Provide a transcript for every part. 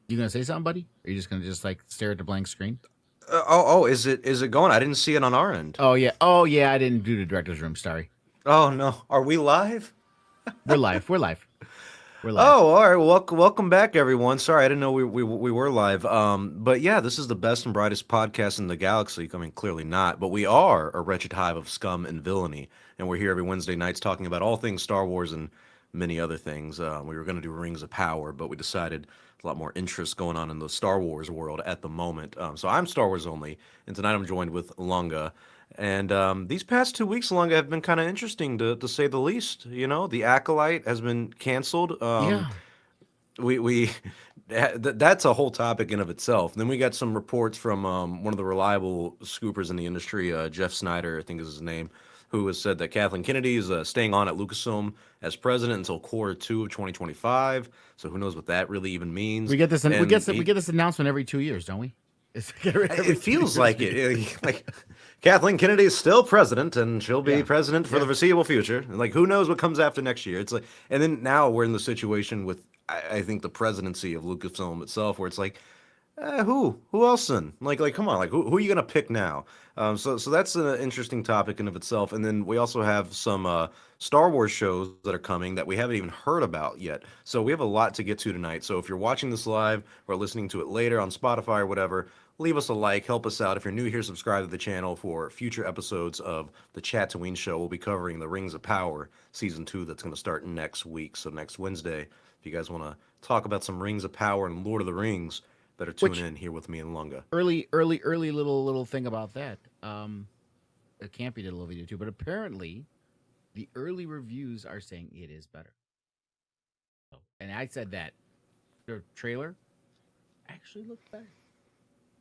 You gonna say something, buddy? Or are you just gonna like stare at the blank screen? Is it going? I didn't see it on our end. Oh yeah. I didn't do the director's room. Sorry. Oh no, are we live? We're live. We're live. We're live. Oh, all right. Welcome back, everyone. Sorry, I didn't know we were live. But yeah, this is the best and brightest podcast in the galaxy. I mean, clearly not, but we are a wretched hive of scum and villainy, and we're here every Wednesday nights talking about all things Star Wars and many other things. We were going to do Rings of Power, but we decided a lot more interest going on in the Star Wars world at the moment. So I'm Star Wars only, and tonight I'm joined with Lunga. And these past 2 weeks, Lunga, have been kind of interesting to say the least. You know, the Acolyte has been canceled. Yeah. We that's a whole topic in of itself. Then we got some reports from one of the reliable scoopers in the industry, Jeff Snyder, I think is his name, who has said that Kathleen Kennedy is staying on at Lucasfilm as president until quarter 2 of 2025. So who knows what that really even means? We get this. And We get this announcement every 2 years, don't we? It's every it two feels years. like it. Like Kathleen Kennedy is still president, and she'll be Yeah. president for the Yeah. foreseeable future. And like, who knows what comes after next year? It's like, and then now we're in the situation with, I think, the presidency of Lucasfilm itself, where it's like, who else then? Like, come on, like, who are you gonna pick now? So that's an interesting topic in of itself. And then we also have some Star Wars shows that are coming that we haven't even heard about yet. So we have a lot to get to tonight. So if you're watching this live or listening to it later on Spotify or whatever, leave us a like, help us out. If you're new here, subscribe to the channel for future episodes of the Chatooine show. We'll be covering the Rings of Power season 2 that's going to start next week. So next Wednesday, if you guys want to talk about some Rings of Power and Lord of the Rings, better tune Which in here with me and Lunga. early little thing about that. Campy did a little video too, but apparently the early reviews are saying it is better. And I said that the trailer actually looked better.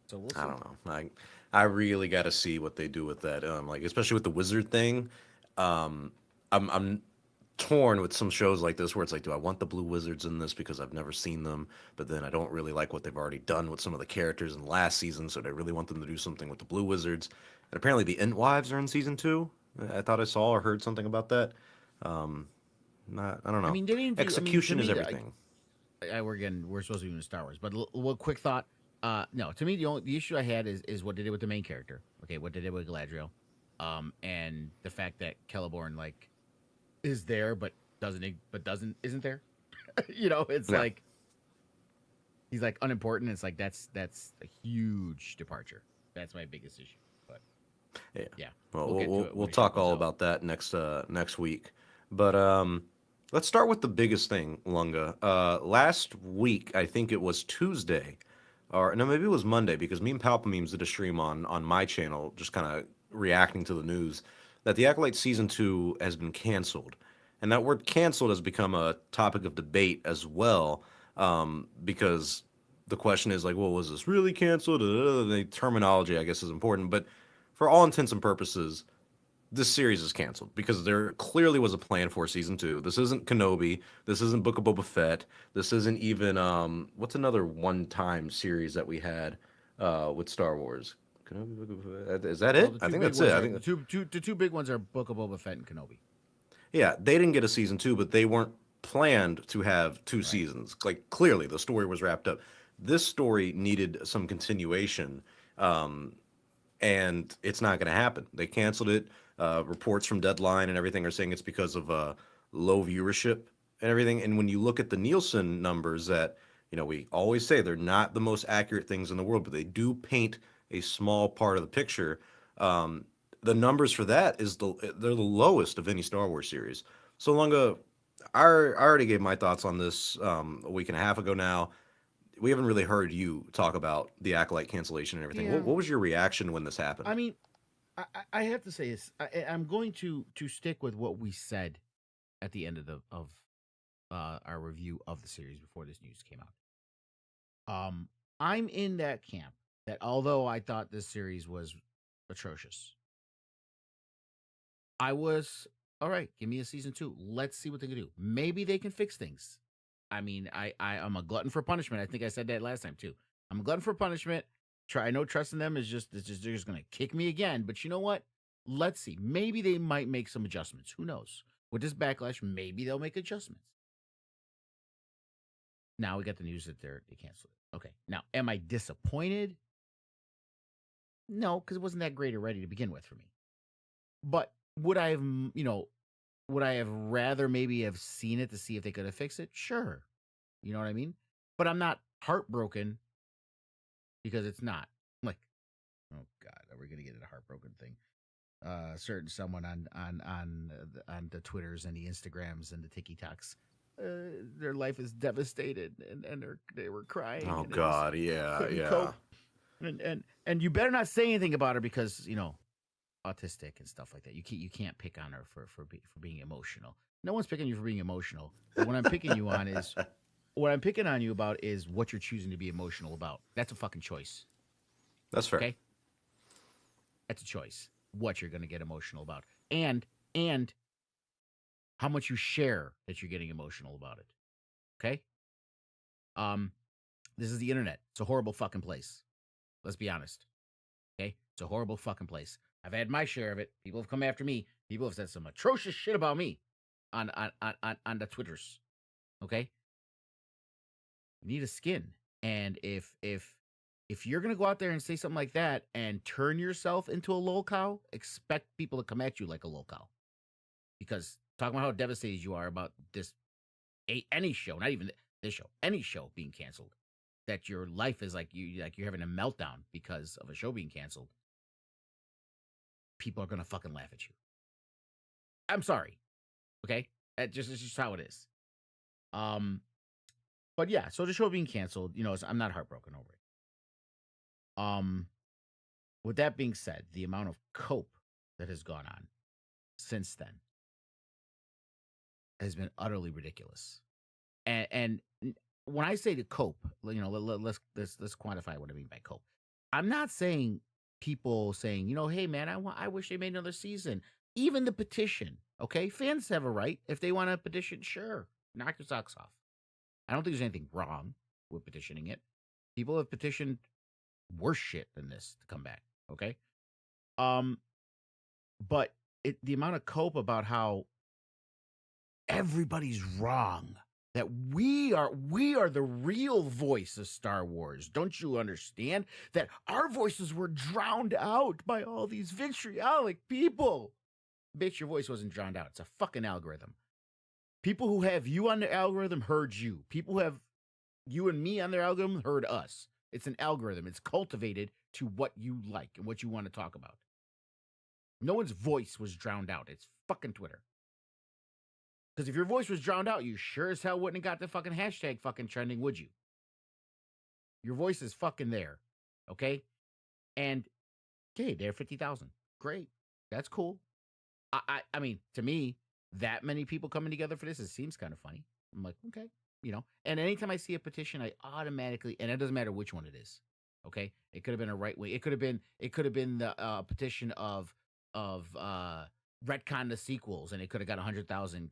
So we'll I see. don't know. I really got to see what they do with that. Like especially with the wizard thing. I'm torn with some shows like this where it's like, do I want the blue wizards in this because I've never seen them, but then I don't really like what they've already done with some of the characters in last season, so I really want them to do something with the blue wizards. And apparently the Entwives are in season 2. I thought I saw or heard something about that. Um, not I don't I know. mean, they didn't do. I mean, to Execution is me, everything. we're supposed to be doing Star Wars, but one quick thought. No, to me the issue I had is what they did with the main character. Okay, what they did with Galadriel, and the fact that Celeborn like is there but doesn't isn't there. It's Yeah. like he's like unimportant. It's like that's a huge departure. That's my biggest issue. But Yeah. yeah, Well, we'll we'll get to we'll, it when we'll the show talk comes all out. about that next week. But let's start with the biggest thing, Lunga. Last week, I think it was Tuesday, or no, maybe it was Monday, because me and Palpamemes did a stream on my channel, just kind of reacting to the news that the Acolyte season 2 has been canceled, and that word "canceled" has become a topic of debate as well, because the question is like, well, was this really canceled? The terminology, I guess, is important, but for all intents and purposes, this series is canceled because there clearly was a plan for season 2. This isn't Kenobi. This isn't Book of Boba Fett. This isn't even what's another one-time series that we had with Star Wars? Kenobi, Book of Boba Fett. Is that Well, it? the I two think big that's it. ones I are think the two big ones are Book of Boba Fett and Kenobi. yeah, they didn't get a season 2, but they weren't planned to have two Right. seasons. Like clearly the story was wrapped up. This story needed some continuation. Um, and it's not going to happen. They canceled it. Reports from Deadline and everything are saying it's because of low viewership and everything. And when you look at the Nielsen numbers, that we always say they're not the most accurate things in the world, but they do paint a small part of the picture. Um, the numbers for that they're the lowest of any Star Wars series. So Lunga, I already gave my thoughts on this a week and a half ago now. We haven't really heard you talk about the Acolyte cancellation and everything. What, Yeah. what was your reaction when this I happened? mean, I have to say this. I'm going to stick with what we said at the end of our review of the series before this news came out. I'm in that camp that although I thought this series was atrocious, I was all right. Give me a season 2. Let's see what they can do. Maybe they can fix things. I mean, I'm a glutton for punishment. I think I said that last time too. I'm a glutton for punishment. I know trusting them is just they're just gonna kick me again. But you know what? Let's see. Maybe they might make some adjustments. Who knows? With this backlash, maybe they'll make adjustments. Now we got the news that they canceled it. Okay. Now, am I disappointed? No, because it wasn't that great already to begin with for me. But would I have, would I have rather maybe have seen it to see if they could have fixed it? Sure. You know what I mean? But I'm not heartbroken because it's not. Like, oh God, are we gonna get a heartbroken thing? Certain someone on the Twitters and the Instagrams and the TikToks, their life is devastated and they were crying Oh and they just God, yeah, couldn't yeah. cope. And you better not say anything about her because autistic and stuff like that. You can't pick on her for being emotional. No one's picking you for being emotional. But what I'm picking on you about is what you're choosing to be emotional about. That's a fucking choice. That's fair. Okay? That's a choice. What you're going to get emotional about. And how much you share that you're getting emotional about it. Okay? This is the internet. It's a horrible fucking place. Let's be honest. Okay? It's a horrible fucking place. I've had my share of it. People have come after me. People have said some atrocious shit about me on the Twitters. Okay? You need a skin. And if you're gonna go out there and say something like that and turn yourself into a lolcow, expect people to come at you like a lolcow. Because talking about how devastated you are about this any show, not even this show, any show being canceled, that your life is like you're having a meltdown because of a show being canceled. People are gonna fucking laugh at you. I'm sorry. Okay? It's just how it is. But yeah, so the show being canceled, I'm not heartbroken over it. With that being said, the amount of cope that has gone on since then has been utterly ridiculous. And when I say to cope, let's quantify what I mean by cope. I'm not saying people saying, hey man, I wish they made another season. Even the petition, okay? Fans have a right if they want to petition. Sure, knock your socks off. I don't think there's anything wrong with petitioning it. People have petitioned worse shit than this to come back. Okay. But the amount of cope about how everybody's wrong, that we are the real voice of Star Wars. Don't you understand that our voices were drowned out by all these vitriolic people? Bitch, your voice wasn't drowned out. It's a fucking algorithm. People who have you on the algorithm heard you. People who have you and me on their algorithm heard us. It's an algorithm. It's cultivated to what you like and what you want to talk about. No one's voice was drowned out. It's fucking Twitter. Because if your voice was drowned out, you sure as hell wouldn't have got the fucking hashtag fucking trending, would you? Your voice is fucking there. Okay? And, okay, they're 50,000. Great. That's cool. I mean, to me, that many people coming together for this, it seems kind of funny. I'm like, okay, And anytime I see a petition, I automatically, and it doesn't matter which one it is. Okay, it could have been a right wing. It could have been the petition of retcon the sequels, and it could have got 100,000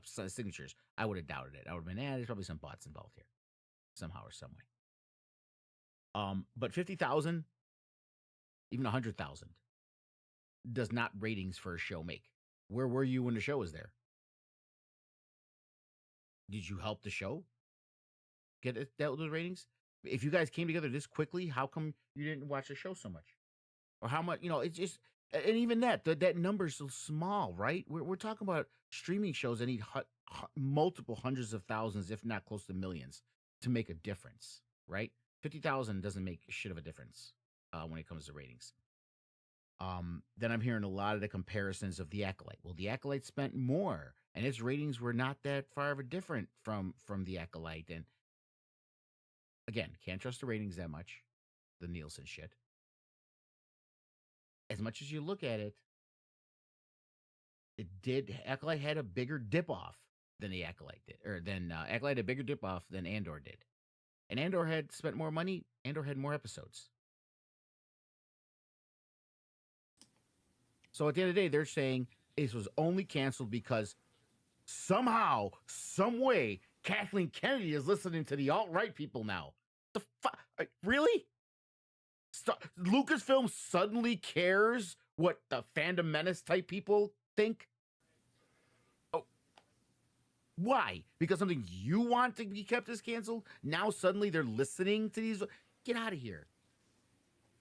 signatures. I would have doubted it. I would have been, there's probably some bots involved here, somehow or some way. But 50,000, even 100,000. Does not ratings for a show make. Where were you when the show was there? Did you help the show get those ratings? If you guys came together this quickly, how come you didn't watch the show so much? Or how much, it's just, and even that number's so small, right? We're talking about streaming shows that need multiple hundreds of thousands, if not close to millions, to make a difference, right? 50,000 doesn't make shit of a difference when it comes to ratings. Then I'm hearing a lot of the comparisons of the Acolyte. Well, the Acolyte spent more, and its ratings were not that far of a different from the Acolyte. And again, can't trust the ratings that much, the Nielsen shit. As much as you look at it, Acolyte had a bigger dip off than the Acolyte did, or than Acolyte had a bigger dip off than Andor did. And Andor had spent more money. Andor had more episodes. So at the end of the day, they're saying this was only canceled because somehow, some way, Kathleen Kennedy is listening to the alt-right people now. The fuck? Really? Lucasfilm suddenly cares what the Fandom Menace type people think? Oh. Why? Because something you want to be kept as canceled? Now suddenly they're listening to these. Get out of here.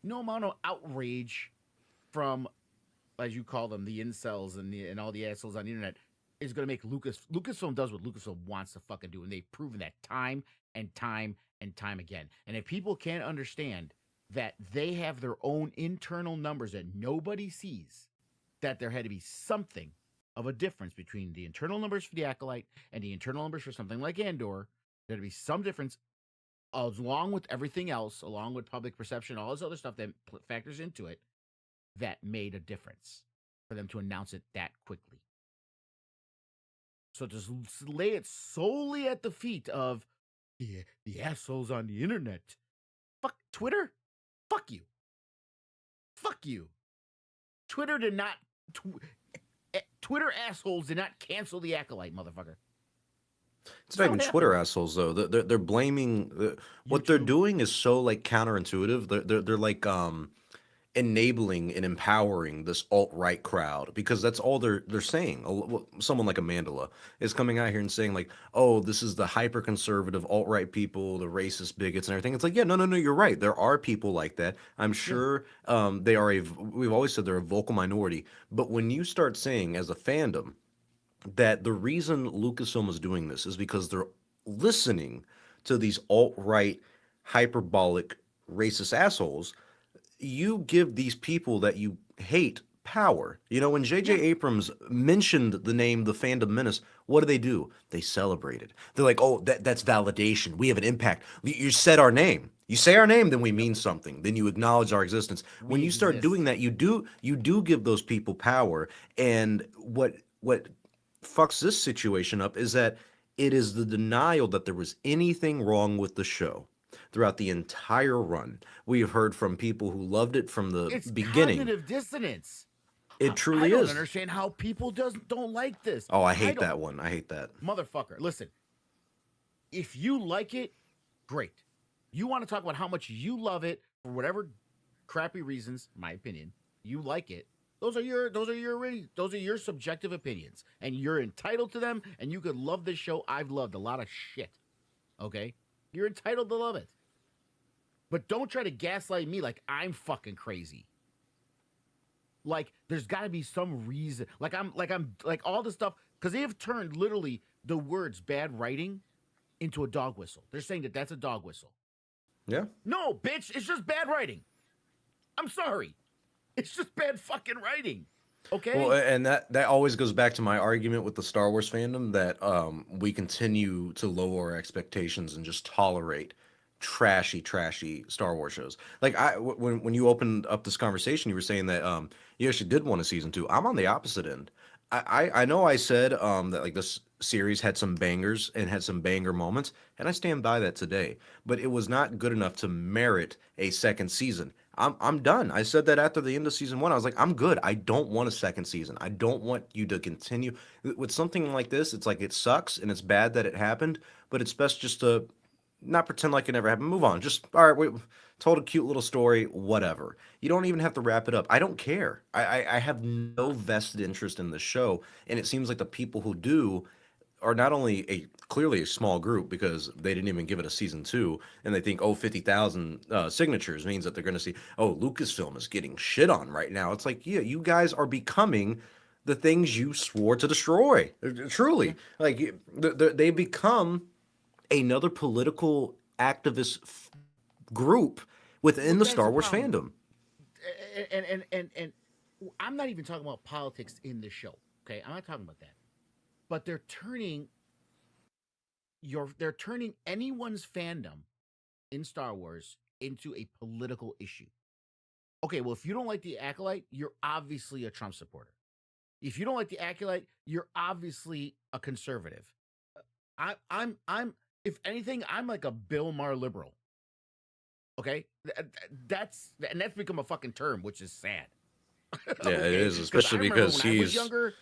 No amount of outrage from, as you call them, the incels and all the assholes on the internet is going to make Lucasfilm does what Lucasfilm wants to fucking do, and they've proven that time and time and time again. And if people can't understand that they have their own internal numbers that nobody sees, that there had to be something of a difference between the internal numbers for the Acolyte and the internal numbers for something like Andor, there'd be some difference along with everything else, along with public perception, all this other stuff that factors into it, that made a difference for them to announce it that quickly. So just lay it solely at the feet of the assholes on the internet. Fuck Twitter. Fuck you. Fuck you. Twitter did not. Twitter assholes did not cancel the Acolyte, motherfucker. It's not even Twitter assholes though. They're blaming what they're doing is so like counterintuitive. They're like enabling and empowering this alt-right crowd because that's all they're saying. Someone like Amandla is coming out here and saying like, "Oh, this is the hyper-conservative alt-right people, the racist bigots and everything." It's like, yeah, no, you're right. There are people like that. I'm sure they are we've always said they're a vocal minority, but when you start saying as a fandom that the reason Lucasfilm is doing this is because they're listening to these alt-right, hyperbolic, racist assholes, you give these people that you hate power. You know, when J.J. Abrams mentioned the name The Phantom Menace, what do? They celebrated. They're like, oh, that's validation. We have an impact. You said our name. You say our name, then we mean something. Then you acknowledge our existence. When you start doing that, you do give those people power. And what fucks this situation up is that it is the denial that there was anything wrong with the show throughout the entire run. We have heard from people who loved it from the beginning. Cognitive dissonance. It truly is. I don't understand how people don't like this. Oh, I hate that one. I hate that. Motherfucker, listen. If you like it, great. You want to talk about how much you love it for whatever crappy reasons, my opinion, you like it. Those are your subjective opinions, and you're entitled to them. And you could love this show. I've loved a lot of shit. Okay, you're entitled to love it, but don't try to gaslight me like I'm fucking crazy. Like there's got to be some reason. Like I'm all this stuff because they have turned literally the words "bad writing" into a dog whistle. They're saying that that's a dog whistle. Yeah. No, bitch, it's just bad writing. I'm sorry. It's just bad fucking writing. Okay. Well, and that always goes back to my argument with the Star Wars fandom that we continue to lower our expectations and just tolerate trashy Star Wars shows. Like when you opened up this conversation, you were saying that you actually did want a season 2. I'm on the opposite end. I know I said that like this series had some bangers and had some banger moments, and I stand by that today. But it was not good enough to merit a second season. I'm done. I said that after the end of season 1. I was like, I'm good. I don't want a second season. I don't want you to continue with something like this. It's like it sucks and it's bad that it happened, but it's best just to not pretend like it never happened. Move on. Just all right. We told a cute little story. Whatever. You don't even have to wrap it up. I don't care. I have no vested interest in the show, and it seems like the people who do are not only clearly a small group because they didn't even give it a season 2, and they think 50,000 signatures means that they're going to see, oh, Lucasfilm is getting shit on right now. It's like, yeah, you guys are becoming the things you swore to destroy. Truly, like they become another political activist group within the Star Wars fandom. And I'm not even talking about politics in the show. Okay, I'm not talking about that. But they're turning anyone's fandom in Star Wars into a political issue. Okay, well, if you don't like the Acolyte, you're obviously a Trump supporter. If you don't like the Acolyte, you're obviously a conservative. I'm if anything, I'm like a Bill Maher liberal. Okay, that's become a fucking term, which is sad. Yeah, it is, especially because when I was younger,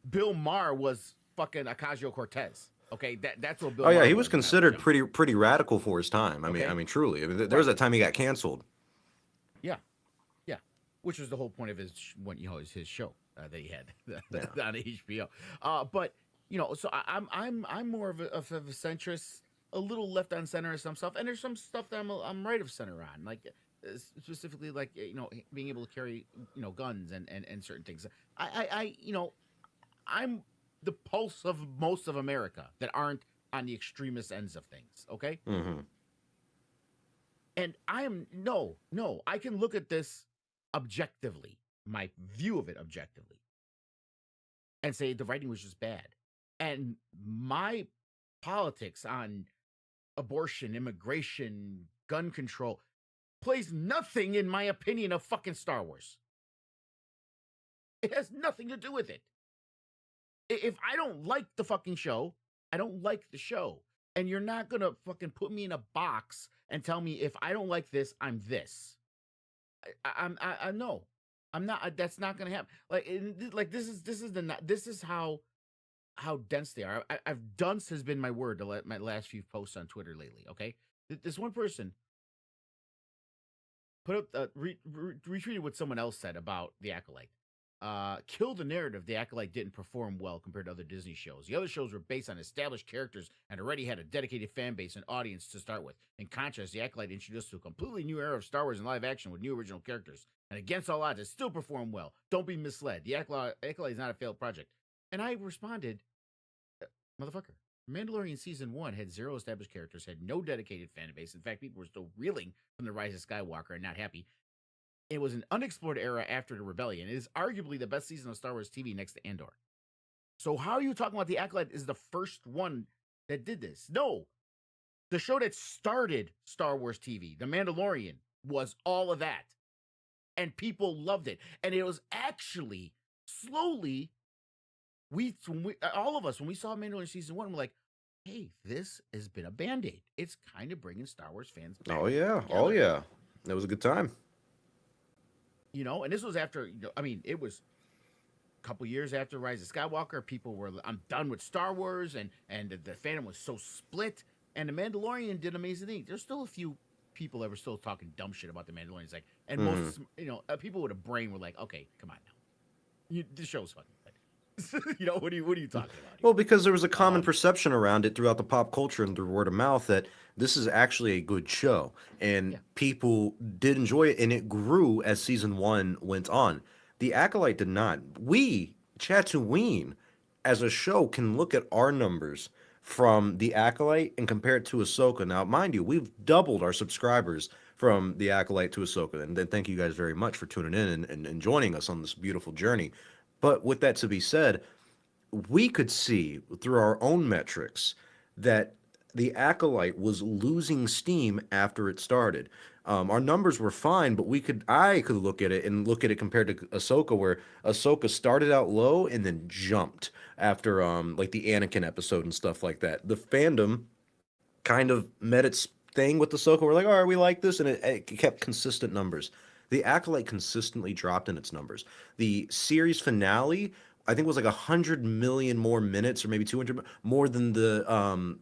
Bill Maher was fucking Ocasio-Cortez. Okay, that's what Bill. Oh yeah, Maher he was considered pretty radical for his time. I mean, truly. I mean, there was that time he got canceled. Yeah, which was the whole point of his show that he had on HBO. But So I'm more of a centrist, a little left on center of some stuff, and there's some stuff that I'm right of center on, like specifically like being able to carry guns and certain things. I'm the pulse of most of America that aren't on the extremist ends of things. Okay, Hmm. and I am no, I can look at this objectively, my view of it objectively, and say the writing was just bad. And my politics on abortion, immigration, gun control plays nothing, in my opinion, of fucking Star Wars. It has nothing to do with it. If I don't like the fucking show, I don't like the show. And you're not gonna fucking put me in a box and tell me if I don't like this, I'm this. I no, I'm not. That's not gonna happen. Like this is how dense they are. I've dunce has been my word my last few posts on Twitter lately. Okay, this one person put up retweeted what someone else said about the Acolyte. Kill the narrative. The Acolyte didn't perform well compared to other Disney shows. The other shows were based on established characters and already had a dedicated fan base and audience to start with. In contrast, the Acolyte introduced to a completely new era of Star Wars in live action with new original characters. And against all odds, it still performed well. Don't be misled. The Acolyte is not a failed project. And I responded, motherfucker. Mandalorian season 1 had zero established characters, had no dedicated fan base. In fact, people were still reeling from the rise of Skywalker and not happy. It was an unexplored era after the rebellion. It is arguably the best season of Star Wars TV next to Andor. So how are you talking about the Acolyte is the first one that did this? No. The show that started Star Wars TV, The Mandalorian, was all of that. And people loved it. And it was actually slowly, all of us, when we saw Mandalorian season 1, we're like, hey, this has been a band-aid. It's kind of bringing Star Wars fans back. Oh yeah, oh together. yeah, that was a good time. And this was after, I mean, it was a couple years after Rise of Skywalker. People were, I'm done with Star Wars, and the fandom was so split. And the Mandalorian did amazing things. There's still a few people that were still talking dumb shit about the Mandalorian. It's like, and Hmm. most, people with a brain were like, okay, come on now, the show's fucking good. What are you talking about here? Well, because there was a common Um, perception around it throughout the pop culture and through word of mouth that this is actually a good show, and yeah. people did enjoy it, and it grew as season 1 went on. The Acolyte did not. We, Chatooine, as a show, can look at our numbers from the Acolyte and compare it to Ahsoka. Now, mind you, we've doubled our subscribers from the Acolyte to Ahsoka, and then thank you guys very much for tuning in and joining us on this beautiful journey. But with that to be said, we could see through our own metrics that the Acolyte was losing steam after it started. Our numbers were fine, but I could look at it and look at it compared to Ahsoka, where Ahsoka started out low and then jumped after like the Anakin episode and stuff like that. The fandom kind of met its thing with Ahsoka. We're like, all right, we like this, and it kept consistent numbers. The Acolyte consistently dropped in its numbers. The series finale, I think, was like 100 million more minutes, or maybe 200 more than the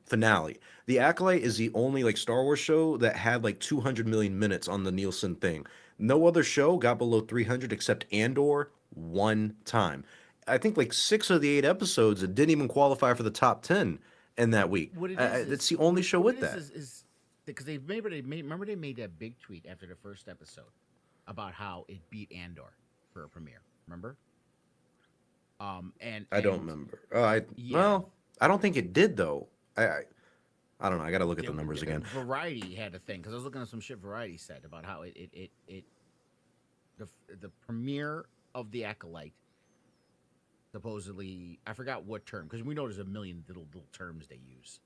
finale. The Acolyte is the only like Star Wars show that had like 200 million minutes on the Nielsen thing. No other show got below 300 except Andor one time. I think like 6 of the 8 episodes it didn't even qualify for the top 10 in that week. what it That's is the only show what it with that. is because remember they made that big tweet after the first episode about how it beat Andor for a premiere. Remember? And I don't and remember. yeah, Well, I don't think it did though. I don't know. I got to look at the numbers again. Variety had a thing because I was looking at some shit Variety said about how the the premiere of the Acolyte supposedly, I forgot what term, because we know there's a million little terms they use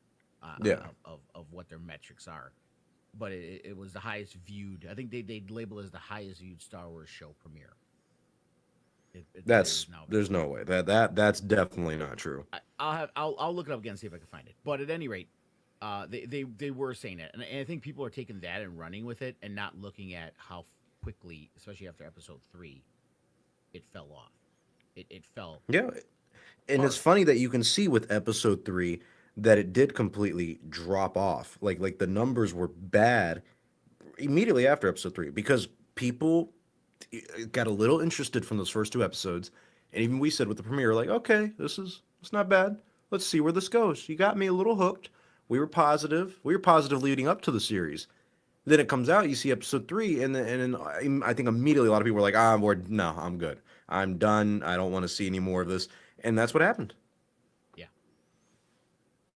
Yeah, of what their metrics are, but it was the highest viewed. I think they label it as the highest viewed Star Wars show premiere. It is now. there's no way that's definitely not true. I'll look it up again and see if I can find it. But at any rate, they were saying it, and I think people are taking that and running with it and not looking at how quickly, especially after episode 3, it fell off. It fell Yeah, and it's hard. funny that you can see with episode 3 that it did completely drop off. Like the numbers were bad immediately after episode 3 because people got a little interested from those first 2 episodes, and even we said with the premiere, like, okay, it's not bad. Let's see where this goes. You got me a little hooked. We were positive. We were positive leading up to the series. Then it comes out, you see episode three, and I think immediately a lot of people were like, "Ah, I'm bored. No, I'm good. I'm done. I don't want to see any more of this." And that's what happened. Yeah,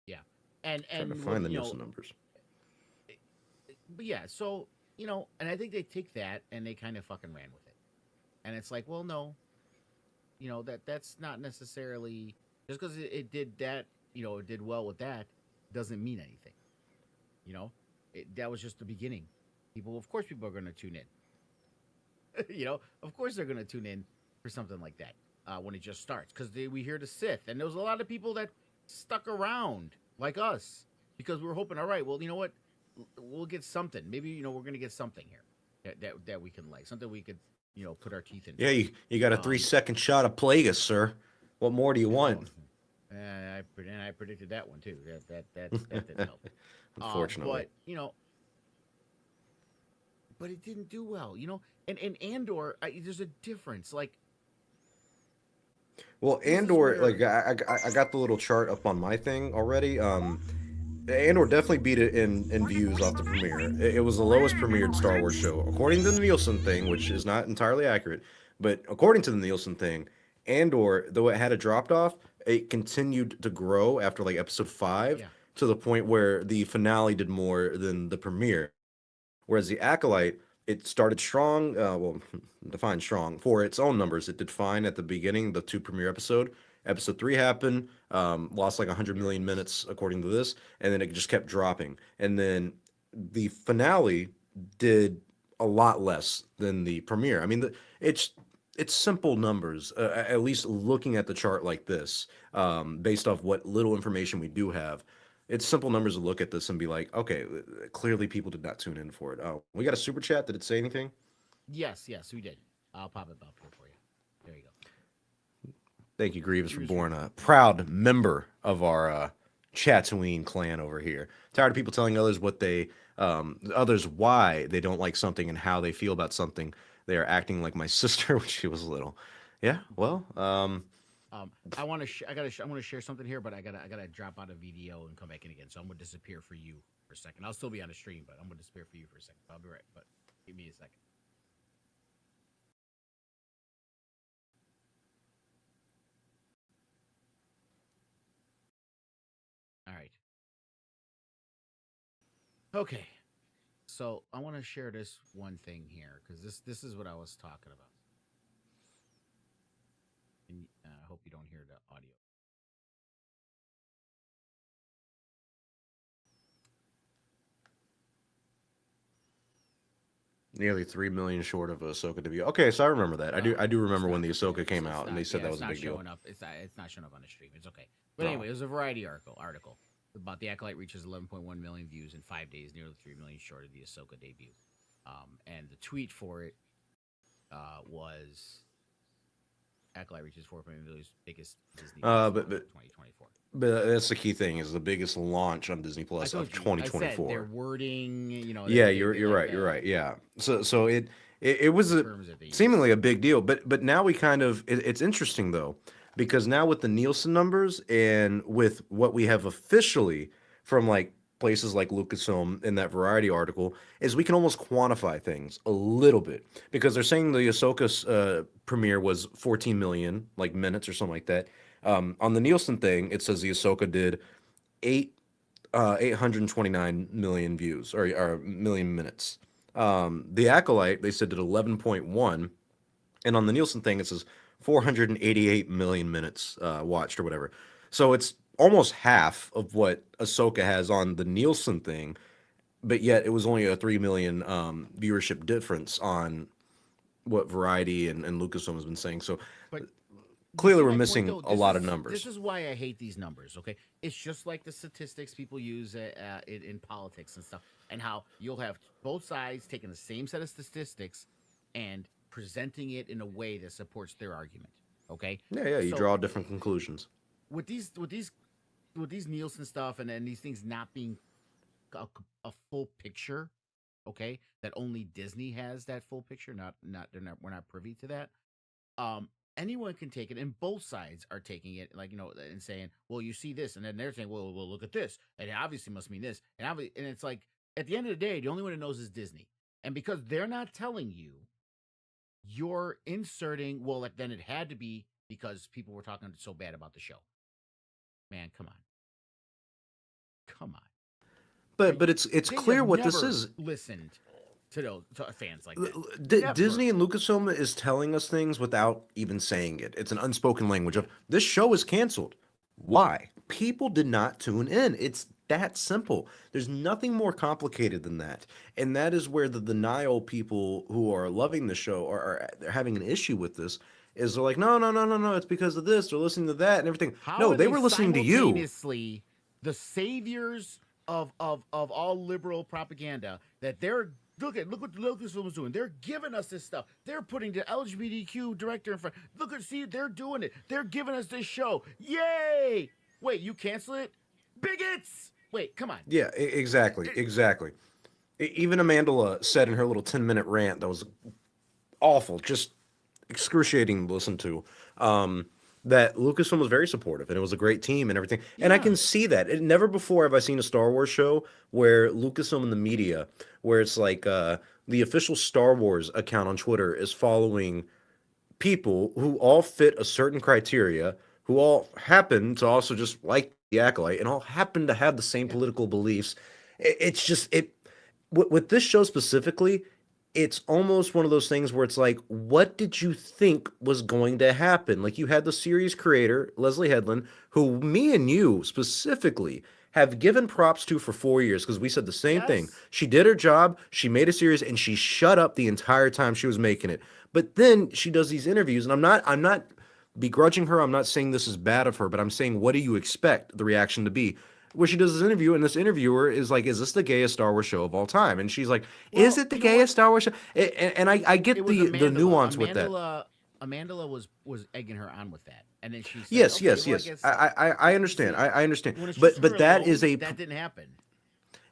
yeah, Trying to and what find the you know, Nielsen numbers. but yeah, so and I think they take that and they kind of fucking ran with it, and it's like, well, no, that's not necessarily just because it did that, it did well with that, doesn't mean anything, that was just the beginning. Of course, people are going to tune in. Of course they're going to tune in for something like that when it just starts because we hear the Sith, and there was a lot of people that stuck around like us because we were hoping, all right, well, you know what, we'll get something. Maybe we're going to get something here that we can like, something we could put our teeth into. Yeah, you got a three Um, second shot of Plagueis, sir. What more do you oh, want? and I predicted that one too. That didn't help. Unfortunately. But but it didn't do well. And Andor, there's a difference. Like Well, this is Andor, where like I got the little chart up on my thing already. Andor definitely beat it in views off the premiere. It was the lowest premiered Star Wars show according to the Nielsen thing, which is not entirely accurate, but according to the Nielsen thing, Andor, though it had a dropped off, it continued to grow after like episode five yeah to the point where the finale did more than the premiere. Whereas the Acolyte, it started strong, well, defined strong for its own numbers. It did fine at the beginning, the two premiere episode. Episode three happened, lost like 100 here it million is. minutes according to this, and then it just kept dropping. And then the finale did a lot less than the premiere. I mean, it's simple numbers. At least looking at the chart like this, based off what little information we do have, it's simple numbers to look at this and be like, okay, clearly people did not tune in for it. Oh, we got a super chat. Did it say anything? Yes, we did. I'll pop it up here for you. There you go. Thank you, Grievous, for Grievous being reader. a proud member of our Chatooine clan over here. Tired of people telling others why they don't like something and how they feel about something. They are acting like my sister when she was little. Yeah, well, I want to. I'm going to share something here, but I gotta drop out of video and come back in again. So I'm going to disappear for you for a second. I'll still be on the stream, but I'm going to disappear for you for a second. I'll be right. But give me a second. All right. Okay. So I want to share this one thing here because this is what I was talking about. And I hope you don't hear the audio. nearly 3 million short of Ahsoka debut. Okay, so I remember that. I do It's remember when not. the Yeah, Ahsoka came out and they said that it's was a not big deal. showing up. It's not showing up on the stream. It's okay. But Oh. anyway, it was a Variety article about the Acolyte reaches 11.1 million views in 5 days, nearly 3 million short of the Ahsoka debut. And the tweet for it was Acolyte reaches 4.1 million, biggest Disney Plus But launch but of 2024. but that's the key thing is the biggest launch on Disney I Plus of told you. I said their 2024. wording. Yeah, They you're like right. You're right. Yeah. So it was the a terms that they use. seemingly a big deal, but now we kind of it's interesting though because now with the Nielsen numbers and with what we have officially from like places like Lucasfilm in that Variety article is we can almost quantify things a little bit because they're saying the Ahsoka's premiere was 14 million like minutes or something like that. On the Nielsen thing, it says the Ahsoka did eight 829 million views or million minutes. The Acolyte, they said did 11.1, and on the Nielsen thing, it says 488 million minutes watched or whatever. So it's almost half of what Ahsoka has on the Nielsen thing, but yet it was only a 3 million viewership difference on what Variety and Lucasfilm has been saying. So But you clearly see we're my point missing though. a This lot of is this numbers. is why I hate these numbers. Okay, it's just like the statistics people use in politics and stuff, and how you'll have both sides taking the same set of statistics and presenting it in a way that supports their argument. Okay, Yeah, you so draw different conclusions. with these Nielsen stuff and these things not being a, a full picture, okay, that only Disney has that full picture. Not we're not privy to that. Um, anyone can take it, and both sides are taking it, like, and saying, "Well, you see this," and then they're saying, "Well, look at this, and it obviously must mean this," and it's like, at the end of the day, the only one that knows is Disney, and because they're not telling you, you're inserting, well, like, then it had to be because people were talking so bad about the show. Man, come on. But it's They clear have what this never is. listened to fans like that. Never. Disney and Lucasfilm is telling us things without even saying it. It's an unspoken language of this show is canceled. Why? People did not tune in. It's that simple. There's nothing more complicated than that. And that is where the denial people who are loving the show are they're having an issue with this. Is they're like, no, no, no, no, no, it's because of this. They're listening to that and everything. How No, are they they were listening to you. simultaneously the saviors of all liberal propaganda? That they're look what Lucasfilm is doing. They're giving us this stuff. They're putting the LGBTQ director in front. See, they're doing it. They're giving us this show. Yay! Wait, you cancel it? Bigots! Wait, come on. Yeah, exactly, exactly. Even Amanda said in her little 10-minute rant that was awful, just excruciating to listen to. That Lucasfilm was very supportive and it was a great team and everything. And I Yeah. can see that. Never before have I seen a Star Wars show where Lucasfilm and the media, where it's like the official Star Wars account on Twitter is following people who all fit a certain criteria, who all happen to also just like the Acolyte and all happen to have the same Yeah. political beliefs. It's just it with this show specifically, it's almost one of those things where it's like, what did you think was going to happen? Like you had the series creator, Leslie Headland, who me and you specifically have given props to for 4 years because we said the same thing. Yes. She did her job, she made a series, and she shut up the entire time she was making it. But then she does these interviews, and I'm not begrudging her. I'm not saying this is bad of her, but I'm saying, what do you expect the reaction to be? Where she does this interview, and this interviewer is like, "Is this the gayest Star Wars show of all time?" And she's like, "Is Well, it the you know what? gayest Star Wars show?" And I It get was the Amandala. nuance with that. Amandala was egging her on with that, and then she said, Yes, "Okay, yes, well, I yes. guess I understand. see I understand. when it's just But her that is alone, a that didn't happen."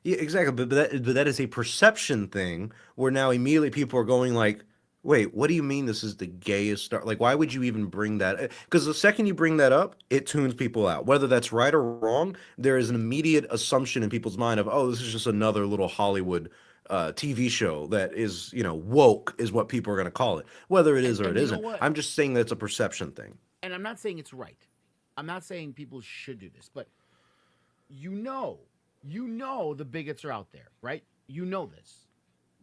yeah, exactly. But that is a perception thing where now immediately people are going like, "Wait, what do you mean this is the gayest Star? Like, why would you even bring that? Because the second you bring that up, it tunes people out. Whether that's right or wrong, there is an immediate assumption in people's mind of, oh, this is just another little Hollywood TV show that is, woke is what people are going to call it. Whether it is or it And you know isn't. what? I'm just saying that it's a perception thing. And I'm not saying it's right. I'm not saying people should do this, but you know, the bigots are out there, right? You know this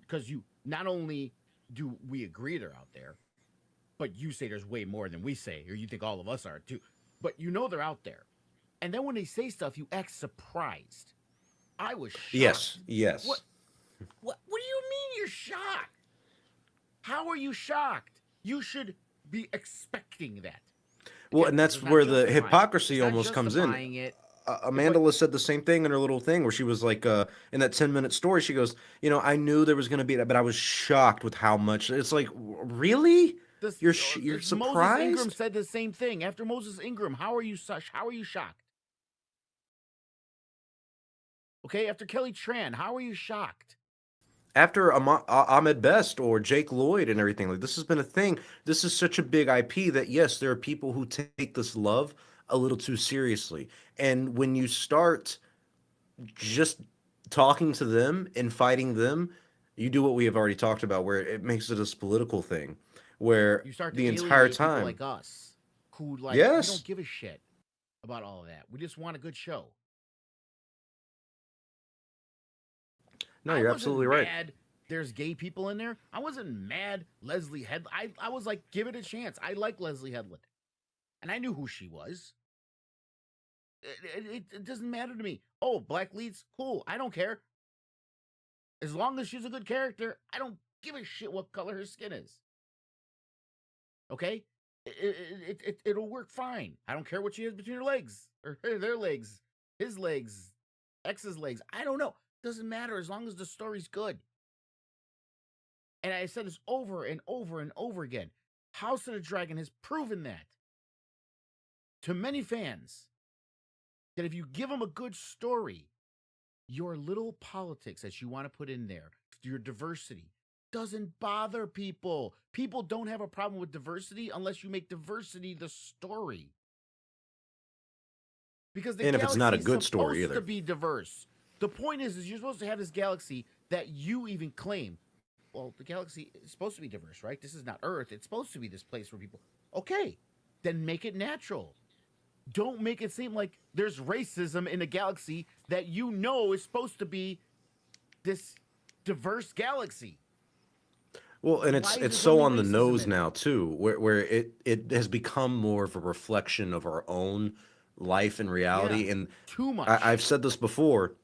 because you not only do we agree they're out there, but you say there's way more than we say, or you think all of us are too. But you know they're out there, and then when they say stuff, you act surprised. I was Yes, shocked. yes. What? What do you mean you're shocked? How are you shocked? You should be expecting that. Well, Again, and this that's is not where the justifying it. hypocrisy It's not almost comes in. justifying it, but Amanda said the same thing in her little thing where she was like, in that 10-minute story, she goes, I knew there was going to be that, but I was shocked with how much. It's like, really? this You're Moses Ingram surprised? said the same thing. After Moses Ingram, how are you shocked? Okay, after Kelly Tran, how are you shocked? After Ahmed Best or Jake Lloyd and everything, like this has been a thing. This is such a big IP that yes, there are people who take this love a little too seriously. And when you start just talking to them and fighting them, you do what we have already talked about, where it makes it this political thing, where You start the to entire alienate people time, like us, who we don't yes, give a shit about all of that. We just want a good show. no, I you're wasn't absolutely right. mad there's gay people in there. I wasn't mad Leslie Headland. I was like, give it a chance. I like Leslie Headland. And I knew who she was. It doesn't matter to me. Oh, black leads, cool. I don't care. As long as she's a good character, I don't give a shit what color her skin is. Okay? It'll work fine. I don't care what she has between her legs or their legs, his legs, X's legs. I don't know. Doesn't matter as long as the story's good. And I said this over and over and over again. House of the Dragon has proven that to many fans that if you give them a good story, your little politics that you want to put in there, your diversity, doesn't bother people. People don't have a problem with diversity unless you make diversity the story. Because the And if it's not galaxy a is good story supposed to either. be diverse. The point is you're supposed to have this galaxy that you even claim. Well, the galaxy is supposed to be diverse, right? This is not Earth. It's supposed to be this place where people. Okay, then make it natural. Don't make it seem like there's racism in a galaxy that you know is supposed to be this diverse galaxy. Well, and Why is it's there so only on the racism nose in it? now too, where it has become more of a reflection of our own life and Yeah, reality. And too I've much. said this before,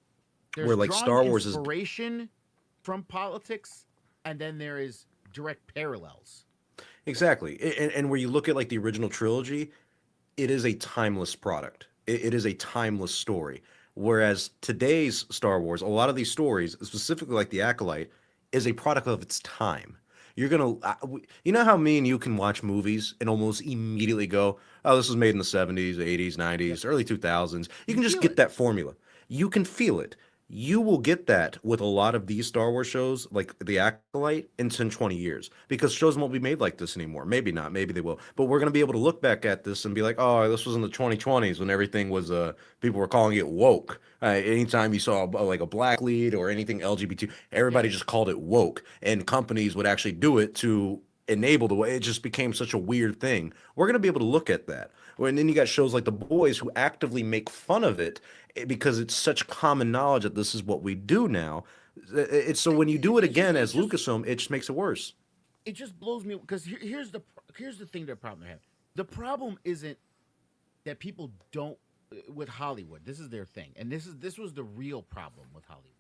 where There's like drawing Star Wars is inspiration from politics, and then there is direct parallels. exactly, and where you look at like the original trilogy, it is a timeless product. It is a timeless story. Whereas today's Star Wars, a lot of these stories, specifically like the Acolyte, is a product of its time. You're gonna, you know how me and you can watch movies and almost immediately go, "Oh, this was made in the '70s, '80s, Yep, '90s, early 2000s." You you can just feel get it. that formula. You can feel it. You will get that with a lot of these Star Wars shows, like The Acolyte, in 10, 20 years. Because shows won't be made like this anymore. Maybe not, maybe they will. But we're going to be able to look back at this and be like, oh, this was in the 2020s when everything was, people were calling it woke. Anytime you saw like a black lead or anything LGBT, Yeah, everybody just called it woke. And companies would actually do it to enable the way. It just became such a weird thing. We're going to be able to look at that. And then you got shows like The Boys who actively make fun of it because it's such common knowledge that this is what we do now. It's so when you do it it's just again it as just Lucasfilm, it just makes it worse. it just blows me because here's the thing that problem they have. The problem isn't that people don't with Hollywood. This is their thing, and this was the real problem with Hollywood.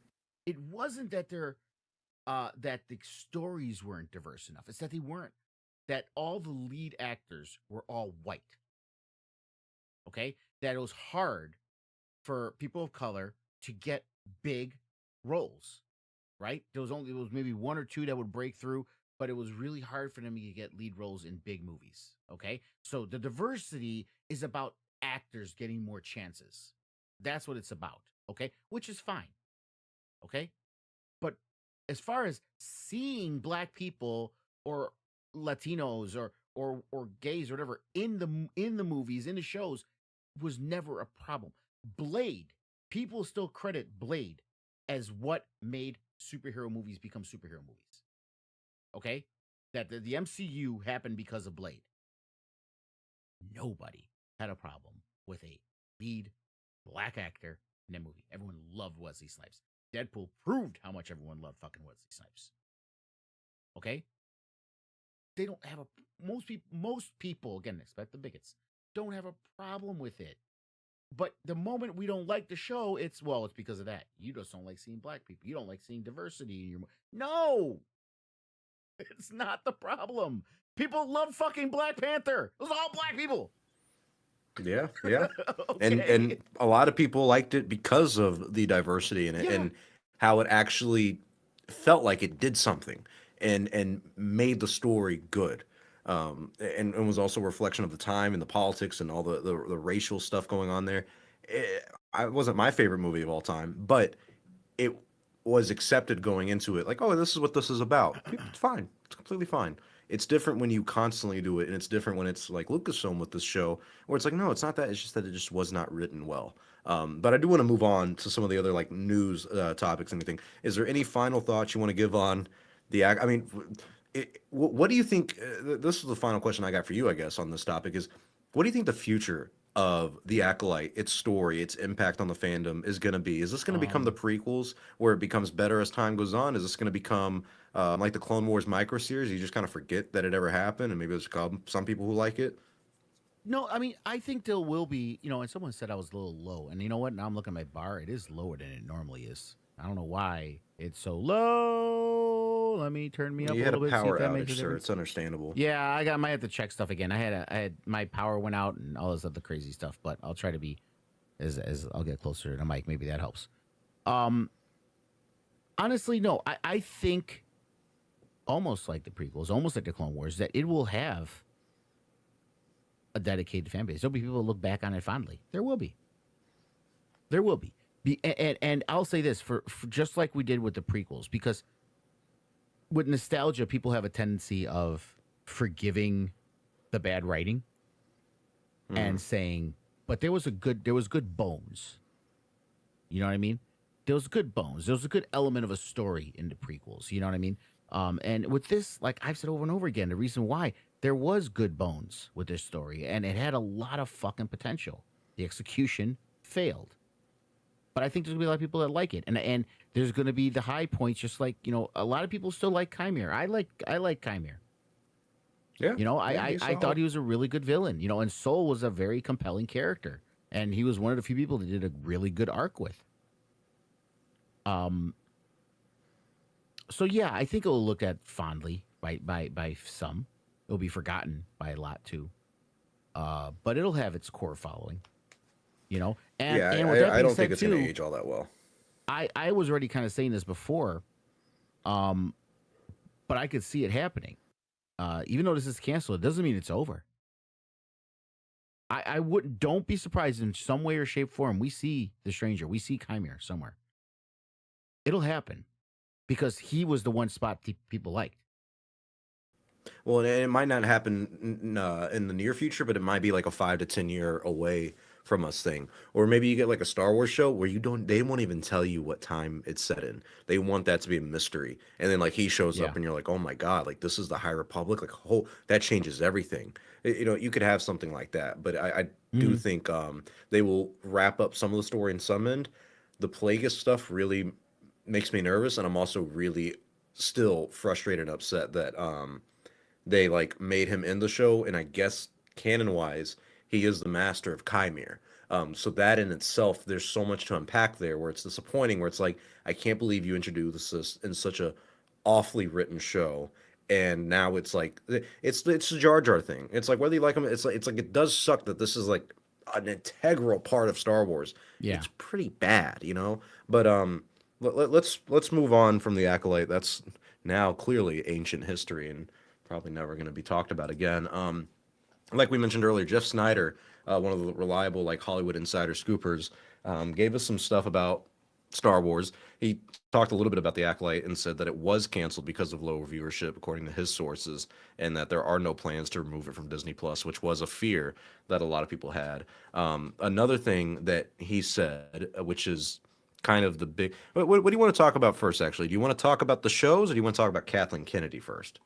It wasn't that that the stories weren't diverse enough. It's that they weren't that all the lead actors were all white. Okay, that it was hard for people of color to get big roles. Right, there was maybe one or two that would break through, but it was really hard for them to get lead roles in big movies. Okay, so the diversity is about actors getting more chances. That's what it's about. Okay, which is fine. Okay, but as far as seeing black people or Latinos or gays or whatever in the movies in the shows was never a problem. Blade, people still credit Blade as what made superhero movies become superhero movies. Okay, that the MCU happened because of Blade. Nobody had a problem with a lead black actor in a movie. Everyone loved Wesley Snipes. Deadpool proved how much everyone loved fucking Wesley Snipes. Okay, they don't have a most people again, expect the bigots, don't have a problem with it. But the moment we don't like the show, it's because of that. You just don't like seeing black people. You don't like seeing diversity in your no. It's not the problem. People love fucking Black Panther. It was all black people. Yeah, yeah. And Okay. a lot of people liked it because of the diversity in it Yeah. and how it actually felt like it did something and made the story good. And was also a reflection of the time and the politics and all the racial stuff going on there. It wasn't my favorite movie of all time, but it was accepted going into it. Like, oh, this is what this is about. It's fine. It's completely fine. It's different when you constantly do it, and it's different when it's like Lucasfilm with this show, where it's like, no, it's not that. It's just that it just was not written well. But I do want to move on to some of the other like news topics and anything. Is there any final thoughts you want to give on the act? I mean, what do you think? This is the final question I got for you, I guess, on this topic is, what do you think the future of the Acolyte, its story, its impact on the fandom is going to be? Is this going to become the Um prequels where it becomes better as time goes on? Is this going to become like the Clone Wars micro series? You just kind of forget that it ever happened, and maybe there's some people who like it. no, I mean I think there will be, and someone said I was a little low. And you know what? Now I'm looking at my bar. It is lower than it normally is. I don't know why it's so low. Let me turn me up You a had a little bit, see if power that makes outage, a sir. difference. It's understandable. Yeah, might have to check stuff again. I had my power went out and all this other crazy stuff, but I'll try to be as I'll get closer to the mic. Maybe that helps. Um, honestly, no. I think almost like the prequels, almost like the Clone Wars, that it will have a dedicated fan base. There'll be people who look back on it fondly. There will be. There will be. And I'll say this for just like we did with the prequels, because with nostalgia, people have a tendency of forgiving the bad writing Hmm. and saying, but there was good bones. You know what I mean? There was good bones. There was a good element of a story in the prequels. You know what I mean? And with this, like I've said over and over again, the reason why there was good bones with this story, and it had a lot of fucking potential. The execution failed, but I think there's gonna be a lot of people that like it, and there's gonna be the high points. Just like a lot of people still like Chimera. I like Chimera. Yeah, yeah, he's I thought solid. he was a really good villain. And Soul was a very compelling character, and he was one of the few people that did a really good arc with. Um, so yeah, I think it'll look at fondly by some. It'll be forgotten by a lot too. But it'll have its core following. And Yeah, and with that I being don't think said it's gonna too, age all that well. I was already kind of saying this before, um, but I could see it happening. Even though this is canceled, it doesn't mean it's over. I wouldn't. Don't be surprised in some way or shape, form. We see the stranger. We see Chimera somewhere. It'll happen because he was the one spot people liked. Well, and it might not happen in the near future, but it might be like a 5 to 10 year away from us thing. Or maybe you get like a Star Wars show where they won't even tell you what time it's set in. They want that to be a mystery. And then like he shows Yeah. up and you're like, oh my God, like this is the High Republic. Like, that changes everything. You could have something like that. But I do Hmm. think they will wrap up some of the story in some end. The Plagueis stuff really makes me nervous. And I'm also really still frustrated and upset that they like made him in the show, and I guess canon wise, he is the master of Chimere. So that in itself, there's so much to unpack there, where it's disappointing. Where it's like, I can't believe you introduced this in such a awfully written show, and now it's like it's a Jar Jar thing. It's like whether you like him, it's like it does suck that this is like an integral part of Star Wars. Yeah. It's pretty bad. But let's move on from the Acolyte. That's now clearly ancient history and probably never going to be talked about again. Like we mentioned earlier, Jeff Snyder, one of the reliable like Hollywood insider scoopers, gave us some stuff about Star Wars. He talked a little bit about the Acolyte and said that it was canceled because of low viewership, according to his sources, and that there are no plans to remove it from Disney Plus, which was a fear that a lot of people had. Another thing that he said, which is kind of the big. What do you want to talk about first? Actually, do you want to talk about the shows, or do you want to talk about Kathleen Kennedy first?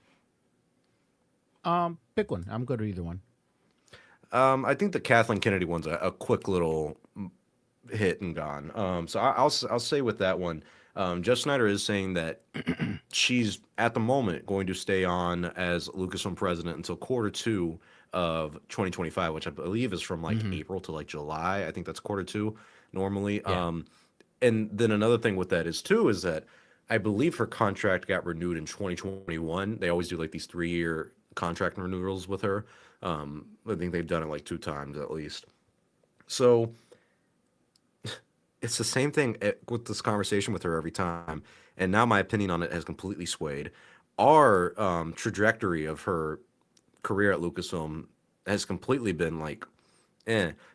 Pick one. I'm good with either one. I think the Kathleen Kennedy one's a quick little hit and gone. So I'll say with that one, Jeff Snyder is saying that she's at the moment going to stay on as Lucasfilm president until quarter 2 of 2025, which I believe is from like Hmm. April to like July. I think that's quarter 2 normally. Yeah. And then another thing with that is that I believe her contract got renewed in 2021. They always do like these 3 year contract renewals with her. I think they've done it like 2 times at least. So it's the same thing with this conversation with her every time. And now my opinion on it has completely swayed. Our trajectory of her career at Lucasfilm has completely been like,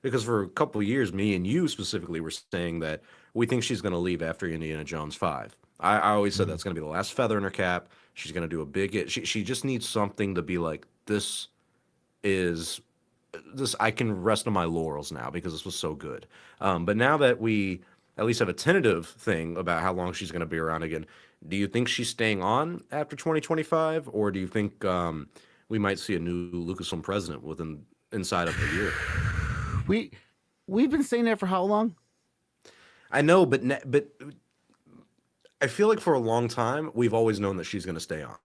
because for a couple of years, me and you specifically were saying that we think she's going to leave after Indiana Jones 5. I always said Hmm. that's going to be the last feather in her cap. She's going to do a big hit. She just needs something to be like, is this I can rest on my laurels now because this was so good. But now that we at least have a tentative thing about how long she's going to be around again, do you think she's staying on after 2025, or do you think we might see a new Lucasfilm president within inside of a year? we we've been saying that for how long? I know, but I feel like for a long time we've always known that she's going to stay on.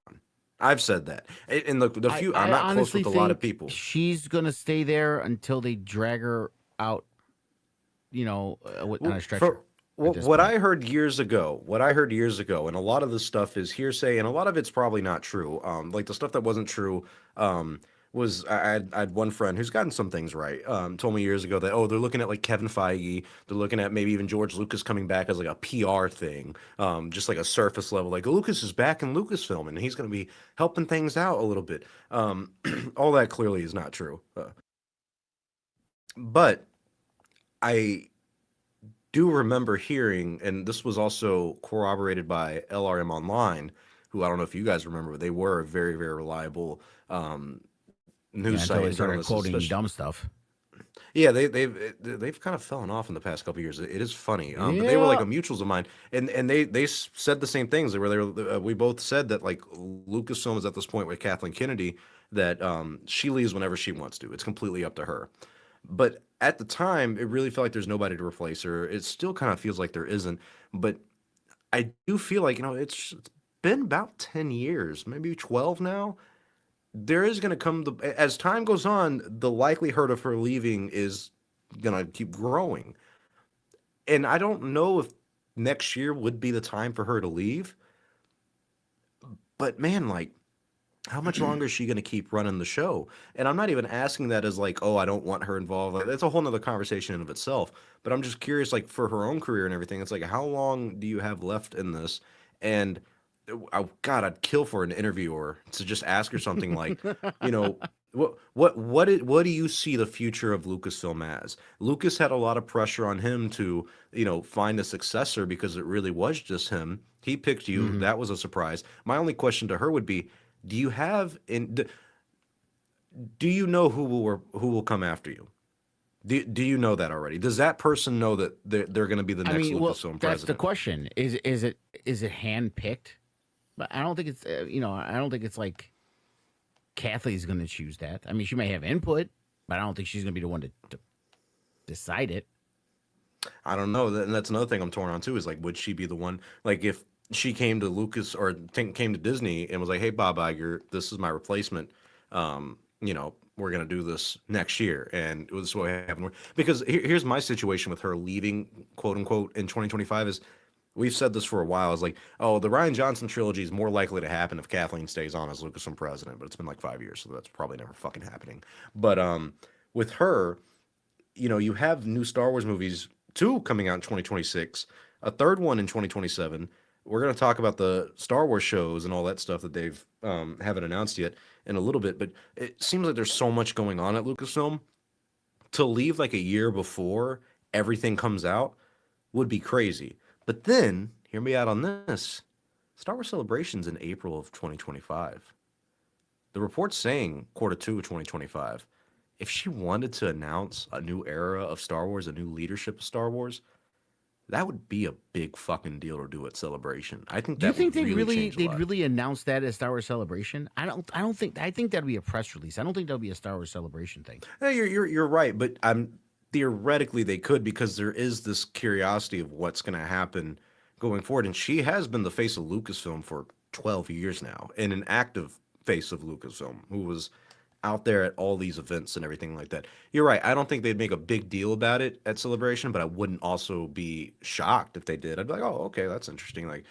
I've said that, and the few I'm I not close honestly with a lot of think people. she's gonna stay there until they drag her out, on Well, a for stretcher. At this what point, I heard years ago, and a lot of this stuff is hearsay, and a lot of it's probably not true. Like the stuff that wasn't true, was I had one friend who's gotten some things right. Told me years ago that they're looking at like Kevin Feige, they're looking at maybe even George Lucas coming back as like a PR thing, just like a surface level, like Lucas is back in Lucasfilm and he's going to be helping things out a little bit. All that clearly is not true, but I do remember hearing, and this was also corroborated by LRM Online, who I don't know if you guys remember, but they were a very, very reliable news Yeah, site until and they started journalists, quoting especially. dumb stuff. Yeah, they've kind of fallen off in the past couple years. It is funny, but they were like Yeah. a mutuals of mine, and they said the same things. We both said that like Lucasfilm is at this point with Kathleen Kennedy that she leaves whenever she wants to. It's completely up to her. But at the time, it really felt like there's nobody to replace her. It still kind of feels like there isn't. But I do feel like it's been about 10 years, maybe 12 now. There is going to come as time goes on, the likelihood of her leaving is going to keep growing. And I don't know if next year would be the time for her to leave, but man, like how much longer is she going to keep running the show? And I'm not even asking that as like, oh, I don't want her involved. Like, that's a whole nother conversation in of itself. But I'm just curious, like for her own career and everything, it's like, how long do you have left in this? And oh, God, I'd kill for an interviewer to just ask her something like, you know, what do you see the future of Lucasfilm as? Lucas had a lot of pressure on him to, find a successor because it really was just him. He picked you. Hmm. That was a surprise. My only question to her would be, do you have in do you know who will come after you? Do you know that already? Does that person know that they're going to be the I next mean, well, Lucasfilm that's the president? question. Is it hand picked? But I don't think it's I don't think it's like Kathleen's going to choose that. I mean, she may have input, but I don't think she's going to be the one to decide it. I don't know. And that's another thing I'm torn on too. Is like, would she be the one? Like, if she came to Lucas or came to Disney and was like, "Hey, Bob Iger, this is my replacement. We're gonna do this next year," and this is what happened. Because here's my situation with her leaving, quote unquote, in 2025 is. We've said this for a while. Is like, oh, the Ryan Johnson trilogy is more likely to happen if Kathleen stays on as Lucasfilm president, but it's been like 5 years, so that's probably never fucking happening. But with her, you have new Star Wars movies, two coming out in 2026, a third one in 2027. We're going to talk about the Star Wars shows and all that stuff that they've haven't announced yet in a little bit, but it seems like there's so much going on at Lucasfilm. To leave like a year before everything comes out would be crazy. But then, hear me out on this. Star Wars Celebration's in April of 2025. The report's saying quarter 2 of 2025. If she wanted to announce a new era of Star Wars, a new leadership of Star Wars, that would be a big fucking deal to do at Celebration. I think Do you that think would really change a they'd lot. really announce that as Star Wars Celebration? I don't think I think that'd be a press release. I don't think that'll be a Star Wars Celebration thing. Hey, you're right, but theoretically they could because there is this curiosity of what's going to happen going forward, and she has been the face of Lucasfilm for 12 years now, and an active face of Lucasfilm who was out there at all these events and everything like that. You're right. I don't think they'd make a big deal about it at Celebration, but I wouldn't also be shocked if they did. I'd be like, oh, okay, that's interesting. Like,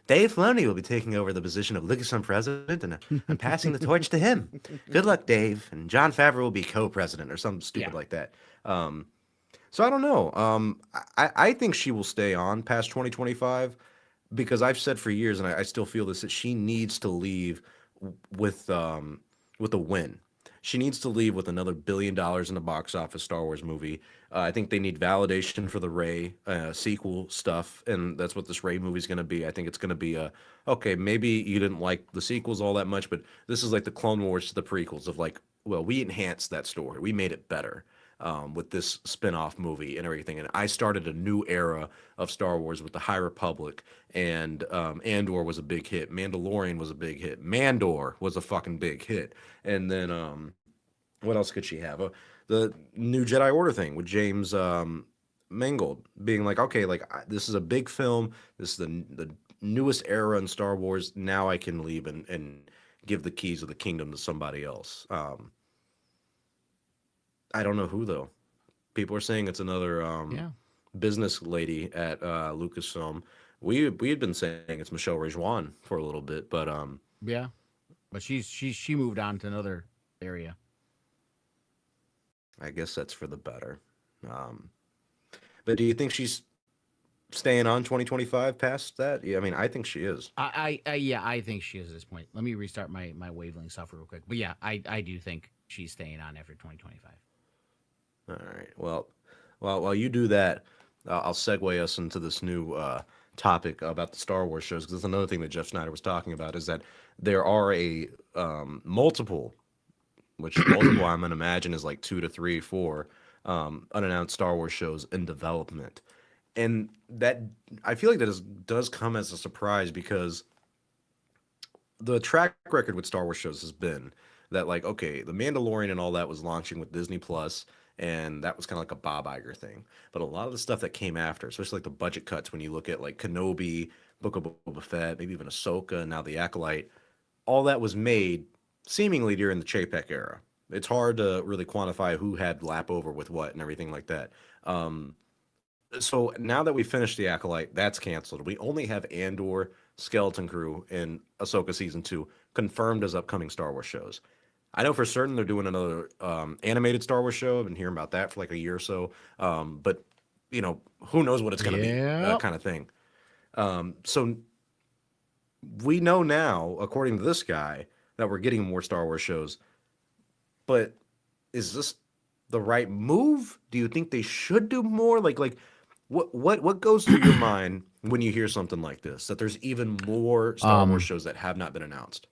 Dave Filoni will be taking over the position of Lucasfilm president, and I'm passing the torch to him. Good luck, Dave. And John Favreau will be co-president or something stupid Yeah. like that. So I don't know. I think she will stay on past 2025 because I've said for years, and I still feel this, that she needs to leave with with a win. She needs to leave with another $1 billion in the box office Star Wars movie. I think they need validation for the Ray sequel stuff, and that's what this Ray movie is going to be. I think it's going to be okay. Maybe you didn't like the sequels all that much, but this is like the Clone Wars to the prequels of like, well, we enhanced that story, we made it better with this spin-off movie and everything. And I started a new era of Star Wars with the High Republic, and Andor was a big hit. Mandalorian was a big hit. Mandor was a fucking big hit. And then what else could she have? The new Jedi Order thing with James Mangold being like, okay, like this is a big film. This is the newest era in Star Wars. Now I can leave and give the keys of the kingdom to somebody else. I don't know who though. People are saying it's another Yeah. business lady at Lucasfilm. We had been saying it's Michelle Rejoin for a little bit, but Yeah. But she moved on to another area. I guess that's for the better. Um, but do you think she's staying on 2025 past that? Yeah, I mean, I think she is. Yeah, I think she is at this point. Let me restart my wavelength software real quick. But yeah, I do think she's staying on after 2025. All right. Well, while you do that, I'll segue us into this new topic about the Star Wars shows, because that's another thing that Jeff Snyder was talking about, is that there are a multiple, which multiple I'm gonna imagine is like two to three, four unannounced Star Wars shows in development, and that I feel like does come as a surprise because the track record with Star Wars shows has been that, like, okay, The Mandalorian and all that was launching with Disney Plus, and that was kind of like a Bob Iger thing. But a lot of the stuff that came after, especially like the budget cuts, when you look at like Kenobi, Book of Boba Fett, maybe even Ahsoka, and now the Acolyte, all that was made seemingly during the Chapek era. It's hard to really quantify who had lap over with what and everything like that. So now that we finished the Acolyte, that's canceled. We only have Andor, Skeleton Crew, and Ahsoka season 2 confirmed as upcoming Star Wars shows. I know for certain they're doing another animated Star Wars show. I've been hearing about that for like a year or so. But who knows what it's going to be, Yeah. kind of thing. So we know now, according to this guy, that we're getting more Star Wars shows. But is this the right move? Do you think they should do more? Like what goes through your mind when you hear something like this? That there's even more Star Wars Um. shows that have not been announced.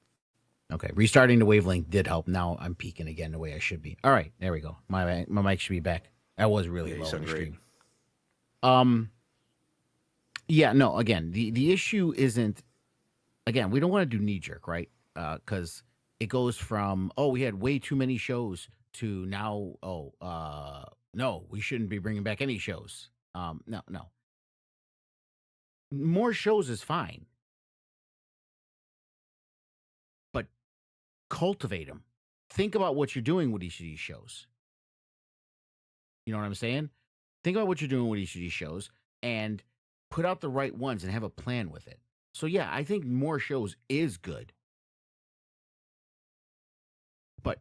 Okay. Restarting the wavelength did help. Now I'm peaking again the way I should be. All right. There we go. My mic should be back. That was really Yeah, you low in sound the great. stream. Um. Yeah. No. Again, the issue isn't. Again, we don't want to do knee jerk, right? Because it goes from, oh, we had way too many shows, to now, oh, no, we shouldn't be bringing back any shows. No, no, more shows is fine, but cultivate them. Think about what you're doing with each of these shows. You know what I'm saying? Think about what you're doing with each of these shows and put out the right ones and have a plan with it. So yeah, I think more shows is good. But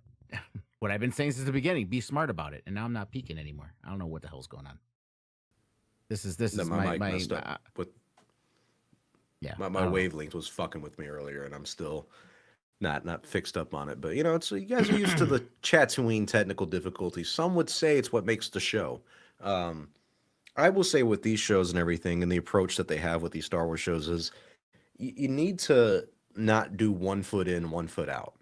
what I've been saying since the beginning, be smart about it. And now I'm not peaking anymore. I don't know what the hell's going on. This That is my mic my messed up with yeah, my I don't know. wavelength was fucking with me earlier, and I'm still not fixed up on it. But it's you guys are used to the Chatooine technical difficulties. Some would say it's what makes the show. Um, I will say with these shows and everything, and the approach that they have with these Star Wars shows is you need to not do 1 foot in, 1 foot out.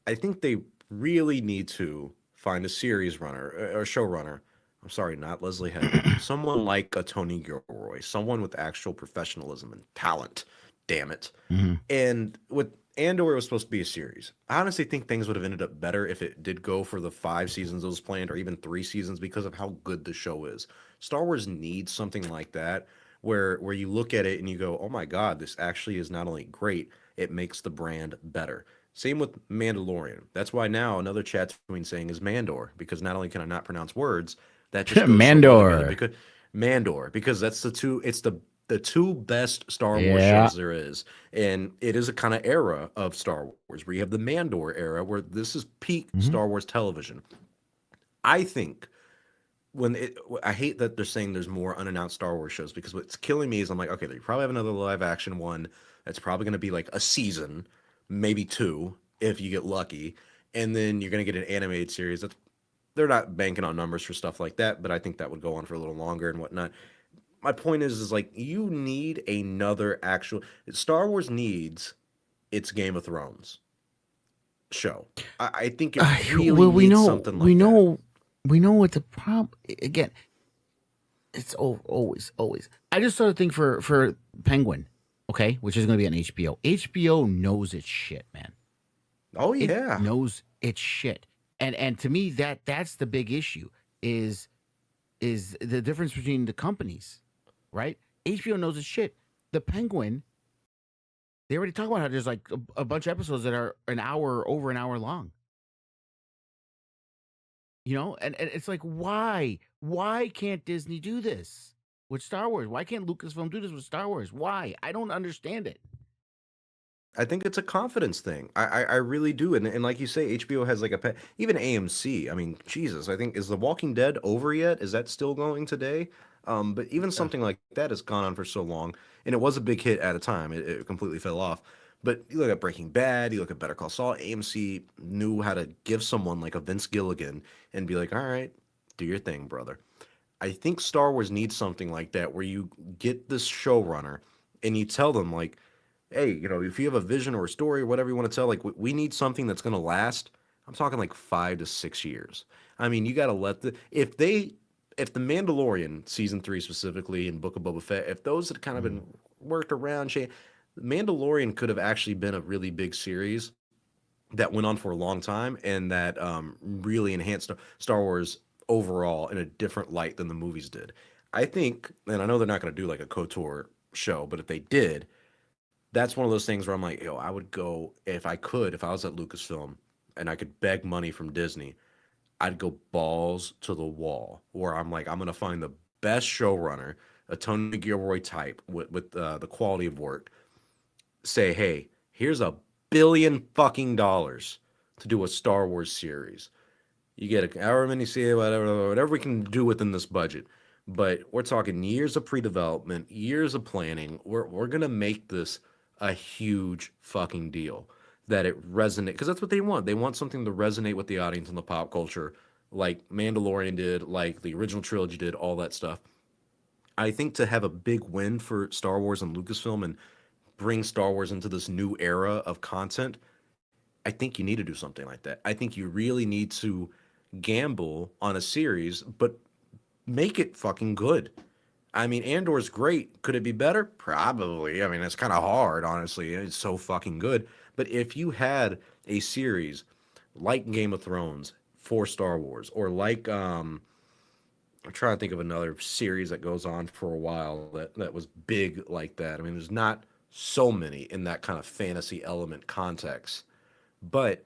I think they really need to find a series runner or showrunner. I'm sorry, not Leslie Head. Someone like a Tony Gilroy, someone with actual professionalism and talent. Damn it. Mhm. And with Andor, it was supposed to be a series. I honestly think things would have ended up better if it did go for the 5 seasons it was planned, or even 3 seasons, because of how good the show is. Star Wars needs something like that, where you look at it and you go, "Oh my God, this actually is not only great, it makes the brand better." Same with Mandalorian. That's why now another chat between saying is Mandor, because not only can I not pronounce words, that just goes so well together. Mandor. Because Mandor, because that's it's the two best Star Wars Yeah. shows there is. And it is a kind of era of Star Wars where you have the Mandor era, where this is peak Mhm. Star Wars television. I think I hate that they're saying there's more unannounced Star Wars shows, because what's killing me is I'm like, okay, they probably have another live action one that's probably going to be like a season, maybe two if you get lucky, and then you're going to get an animated series. They're not banking on numbers for stuff like that, but I think that would go on for a little longer and whatnot. My point is like, you need another actual Star Wars needs its Game of Thrones show. I think it really Well, needs something like that. we know what the problem. Again, it's always. I just started thinking for Penguin, okay, which is going to be on HBO. HBO knows its shit, man. Oh It yeah. knows its shit, and to me that's the big issue is the difference between the companies, right? HBO knows its shit. The Penguin, they already talk about how there's like a bunch of episodes that are an hour, over an hour long. And it's like, why can't Disney do this with Star Wars? Why can't Lucasfilm do this with Star Wars? Why? I don't understand it. I think it's a confidence thing. I really do. And like you say, HBO has like even AMC. I mean, Jesus, I think, is The Walking Dead over yet? Is that still going today? But even Uh, something like that has gone on for so long, and it was a big hit at a time. It completely fell off. But you look at Breaking Bad, you look at Better Call Saul. AMC knew how to give someone like a Vince Gilligan and be like, "All right, do your thing, brother." I think Star Wars needs something like that where you get this showrunner and you tell them like, hey, if you have a vision or a story or whatever you want to tell, like we need something that's going to last. I'm talking like 5 to 6 years. I mean, you got to let if the Mandalorian season 3 specifically and Book of Boba Fett, if those had kind of Mm. been worked around, Mandalorian could have actually been a really big series that went on for a long time and that really enhanced Star Wars overall in a different light than the movies did. I think, and I know they're not going to do like a KOTOR show, but if they did, that's one of those things where I'm like, I would go if I could, if I was at Lucasfilm and I could beg money from Disney, I'd go balls to the wall where I'm like, I'm going to find the best showrunner, a Tony Gilroy type with the quality of work, say, hey, here's $1 billion to do a Star Wars series. You get however many see whatever we can do within this budget. But we're talking years of pre-development, years of planning. We're gonna make this a huge fucking deal that it resonate because that's what they want. They want something to resonate with the audience and the pop culture, like Mandalorian did, like the original trilogy did, all that stuff. I think to have a big win for Star Wars and Lucasfilm and bring Star Wars into this new era of content, I think you need to do something like that. I think you really need to gamble on a series, but make it fucking good. I mean, Andor's great. Could it be better? Probably. I mean, it's kind of hard, honestly. It's so fucking good. But if you had a series like Game of Thrones for Star Wars, or like I'm trying to think of another series that goes on for a while that was big like that. I mean, there's not so many in that kind of fantasy element context, but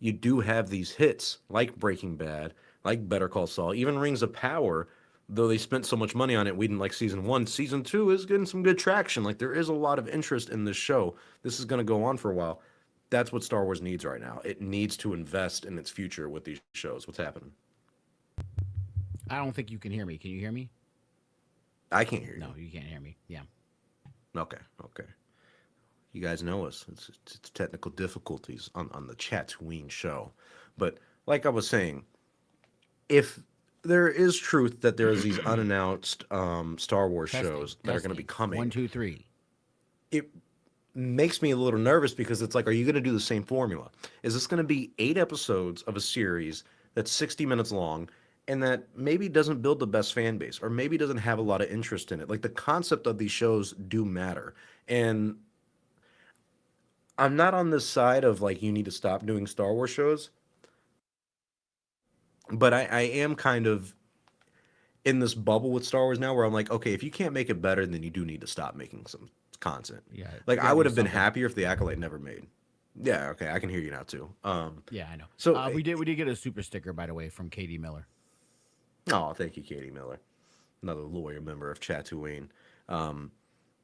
you do have these hits like Breaking Bad, like Better Call Saul, even Rings of Power. Though they spent so much money on it, we didn't like season one. Season two is getting some good traction. Like there is a lot of interest in this show. This is going to go on for a while. That's what Star Wars needs right now. It needs to invest in its future with these shows. What's happening? I don't think you can hear me. Can you hear me? I can't hear No, you. you can't hear me. Yeah. Okay, okay. You guys know us. It's technical difficulties on the Chatooine show. But like I was saying, if there is truth that there is these unannounced Star Wars Testing. shows that are going to be Testing. One, coming, two, three. it makes me a little nervous because it's like, are you going to do the same formula? Is this going to be 8 episodes of a series that's 60 minutes long and that maybe doesn't build the best fan base or maybe doesn't have a lot of interest in it? Like the concept of these shows do matter. And I'm not on this side of like you need to stop doing Star Wars shows, but I am kind of in this bubble with Star Wars now where I'm like, okay, if you can't make it better, then you do need to stop making some content. Yeah. Like You got I to would do have been something. happier if the Acolyte never made. Yeah, okay, I can hear you now too. Yeah, I know. So We did get a super sticker by the way from Katie Miller. oh, thank you, Katie Miller, another lawyer member of Chatooine. Um,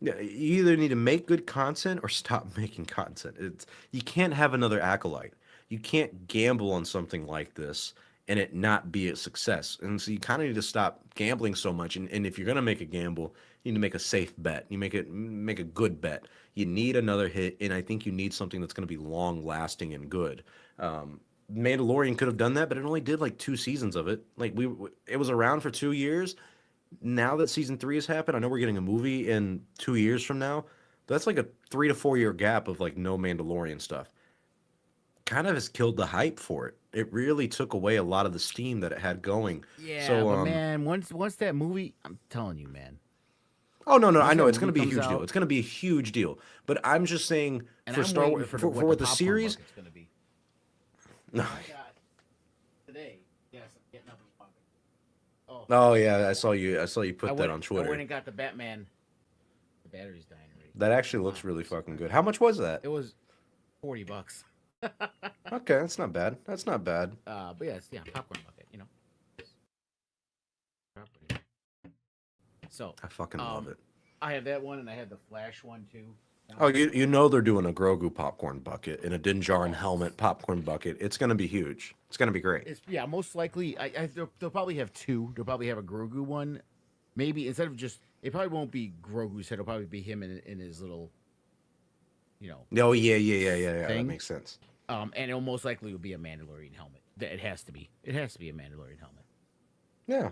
yeah, you either need to make good content or stop making content. You can't have another Acolyte. You can't gamble on something like this and it not be a success. And so you kind of need to stop gambling so much. And if you're gonna make a gamble, you need to make a safe bet. You make a good bet. You need another hit, and I think you need something that's gonna be long lasting and good. Mandalorian could have done that, but it only did like 2 seasons of it. Like it was around for 2 years. Now that season three has happened, I know we're getting a movie in 2 years from now. But that's like a 3 to 4 year gap of like no Mandalorian stuff. Kind of has killed the hype for it. It really took away a lot of the steam that it had going. Yeah, So but man, once that movie, I'm telling you, man, oh no, I once know that it's going movie to be a comes huge deal. out, It's going to be a huge deal. But I'm just saying and for I'm Star waiting Wars for for what the the popcorn series. bucket's gonna be. No. I got today. Yes, I'm getting up and walking. Oh, Oh yeah, I saw you I put that went. on I went Twitter. and got the Batman. The battery's dying already. That actually Come on. looks really fucking good. How much was that? It was $40. Okay, that's not bad. That's not bad. But yes, yeah, popcorn bucket. So, I fucking love um, it. I have that one, and I have the Flash one too. Oh, Downstairs. you know they're doing a Grogu popcorn bucket and a Din Djarin Oh, helmet popcorn bucket. It's gonna be huge. It's gonna be great. it's yeah, most likely. They'll probably have two. They'll probably have a Grogu one. Maybe instead of just, it probably won't be Grogu's head. It'll probably be him in his little, you know, Oh yeah. That thing. makes sense. And it'll most likely will be a Mandalorian helmet. It has to be. It has to be a Mandalorian helmet. Yeah.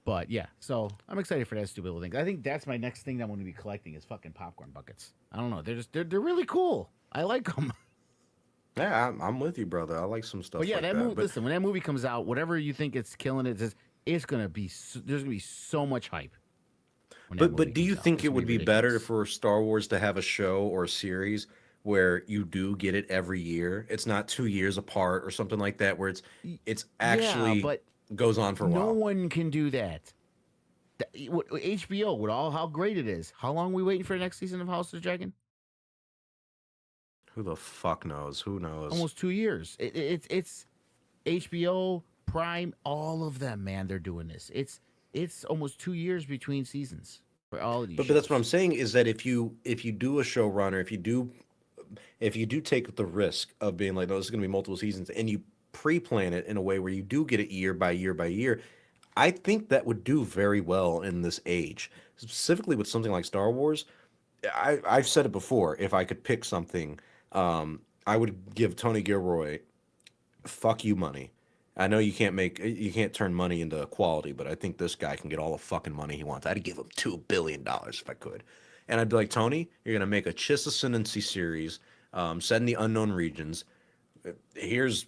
But yeah, so I'm excited for that stupid little thing. I think that's my next thing that I'm going to be collecting is fucking popcorn buckets. I don't know. They're really cool. I like them. Yeah, I'm with you, brother. I like some But stuff yeah, like that that. movie. But Listen, when that movie comes out, whatever you think it's killing it, it's gonna be. There's gonna be so much hype when that movie do you comes out. think It's it gonna be would be better ridiculous. for Star Wars to have a show or a series where you do get it every year? It's not 2 years apart or something like that, where it's Yeah, actually but goes on for a no while. one can do that. HBO with all how great it is. How long are we waiting for the next season of House of the Dragon? Who the fuck knows? Who knows? Almost 2 years. It's HBO Prime, all of them, man. They're doing this. It's almost 2 years between seasons for all of these But that's what I'm shows. saying is that if you do a showrunner, if you do take the risk of being like, no, this is going to be multiple seasons, and you pre-plan it in a way where you do get it year by year by year, I think that would do very well in this age, specifically with something like Star Wars. I've said it before. If I could pick something, I would give Tony Gilroy fuck you money. I know you can't turn money into quality, but I think this guy can get all the fucking money he wants. I'd give him $2 billion if I could, and I'd be like, Tony, you're gonna make a Chiss Ascendancy series, set in the unknown regions. Here's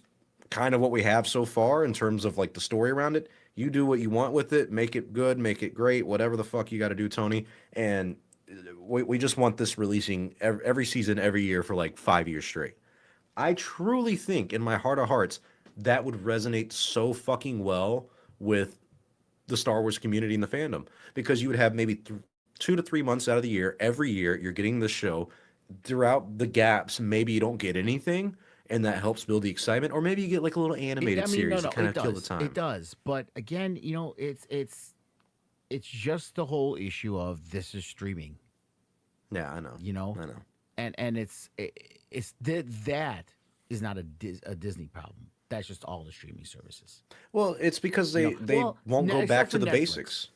kind of what we have so far in terms of like the story around it. You do what you want with it, make it good, make it great, whatever the fuck you got to do, Tony. And we just want this releasing every season, every year for like 5 years straight. I truly think in my heart of hearts that would resonate so fucking well with the Star Wars community and the fandom because you would have maybe 2 to 3 months out of the year, every year, you're getting this show. Throughout the gaps, maybe you don't get anything, and that helps build the excitement, or maybe you get like a little I animated mean, no, series to no, kind it of kill the does, it time. does. But again, it's just the whole issue of this is streaming, Yeah, I know, you know, I know. and that is not a Disney problem. That's just all the streaming services, Well, it's because they Well, won't go back except to for the Netflix. basics.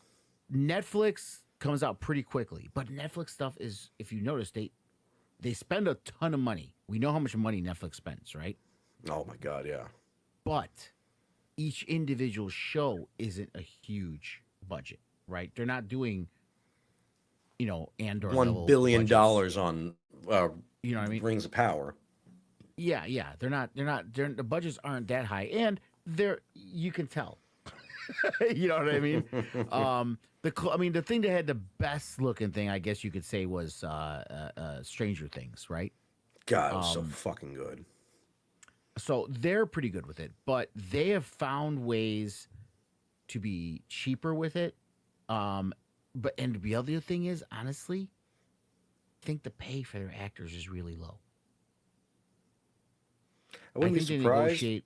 Netflix comes out pretty quickly, but Netflix stuff is, if you notice, they spend a ton of money. We know how much money Netflix spends, right? Oh my god, yeah. But each individual show isn't a huge budget, right? They're not doing, Andor one level billion budgets. dollars on You know what I mean? Rings of Power. Yeah, yeah. The budgets aren't that high, and you can tell. You know what I mean? The thing that had the best looking thing, I guess you could say, was Stranger Things, right? God, it was so Um, fucking good. so they're pretty good with it, but they have found ways to be cheaper with it. Um, and the other thing is, honestly, I think the pay for their actors is really low. I I wouldn't be think they surprised, negotiate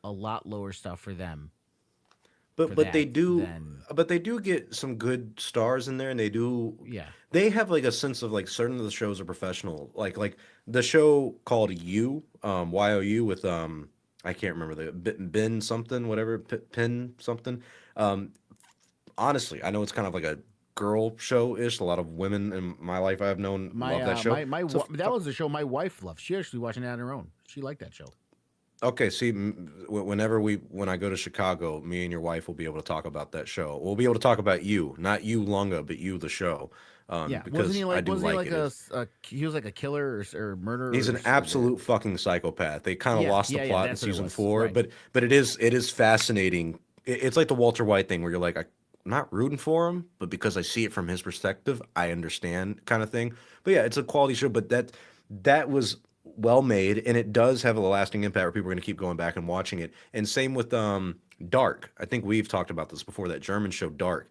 a lot lower stuff for them but for but they that do, than but they do get some good stars in there, and yeah. they have like a sense of like certain of the shows are professional, like the show called You with I can't remember the Ben something whatever Pin something. Um, honestly, I know it's kind of like a girl show ish. A lot of women in my life I've known My love that show. So that was the show my wife loved. She actually watching it on her own. She liked that show. okay, see, when I go to Chicago, me and your wife will be able to talk about that show. We'll be able to talk about you, not you Lunga, but you the show, Yeah, because I do wasn't he like like it. he was like a killer or He's murderer an absolute fucking psychopath. They kind of yeah, lost the yeah, yeah, plot in that's what it season was. four, Right. but it is fascinating. It's like the Walter White thing where you're like, I'm not rooting for him, but because I see it from his perspective, I understand kind of thing. But yeah, it's a quality show, but that was well made, and it does have a lasting impact where people are going to keep going back and watching it. And same with Dark. I think we've talked about this before. That German show Dark.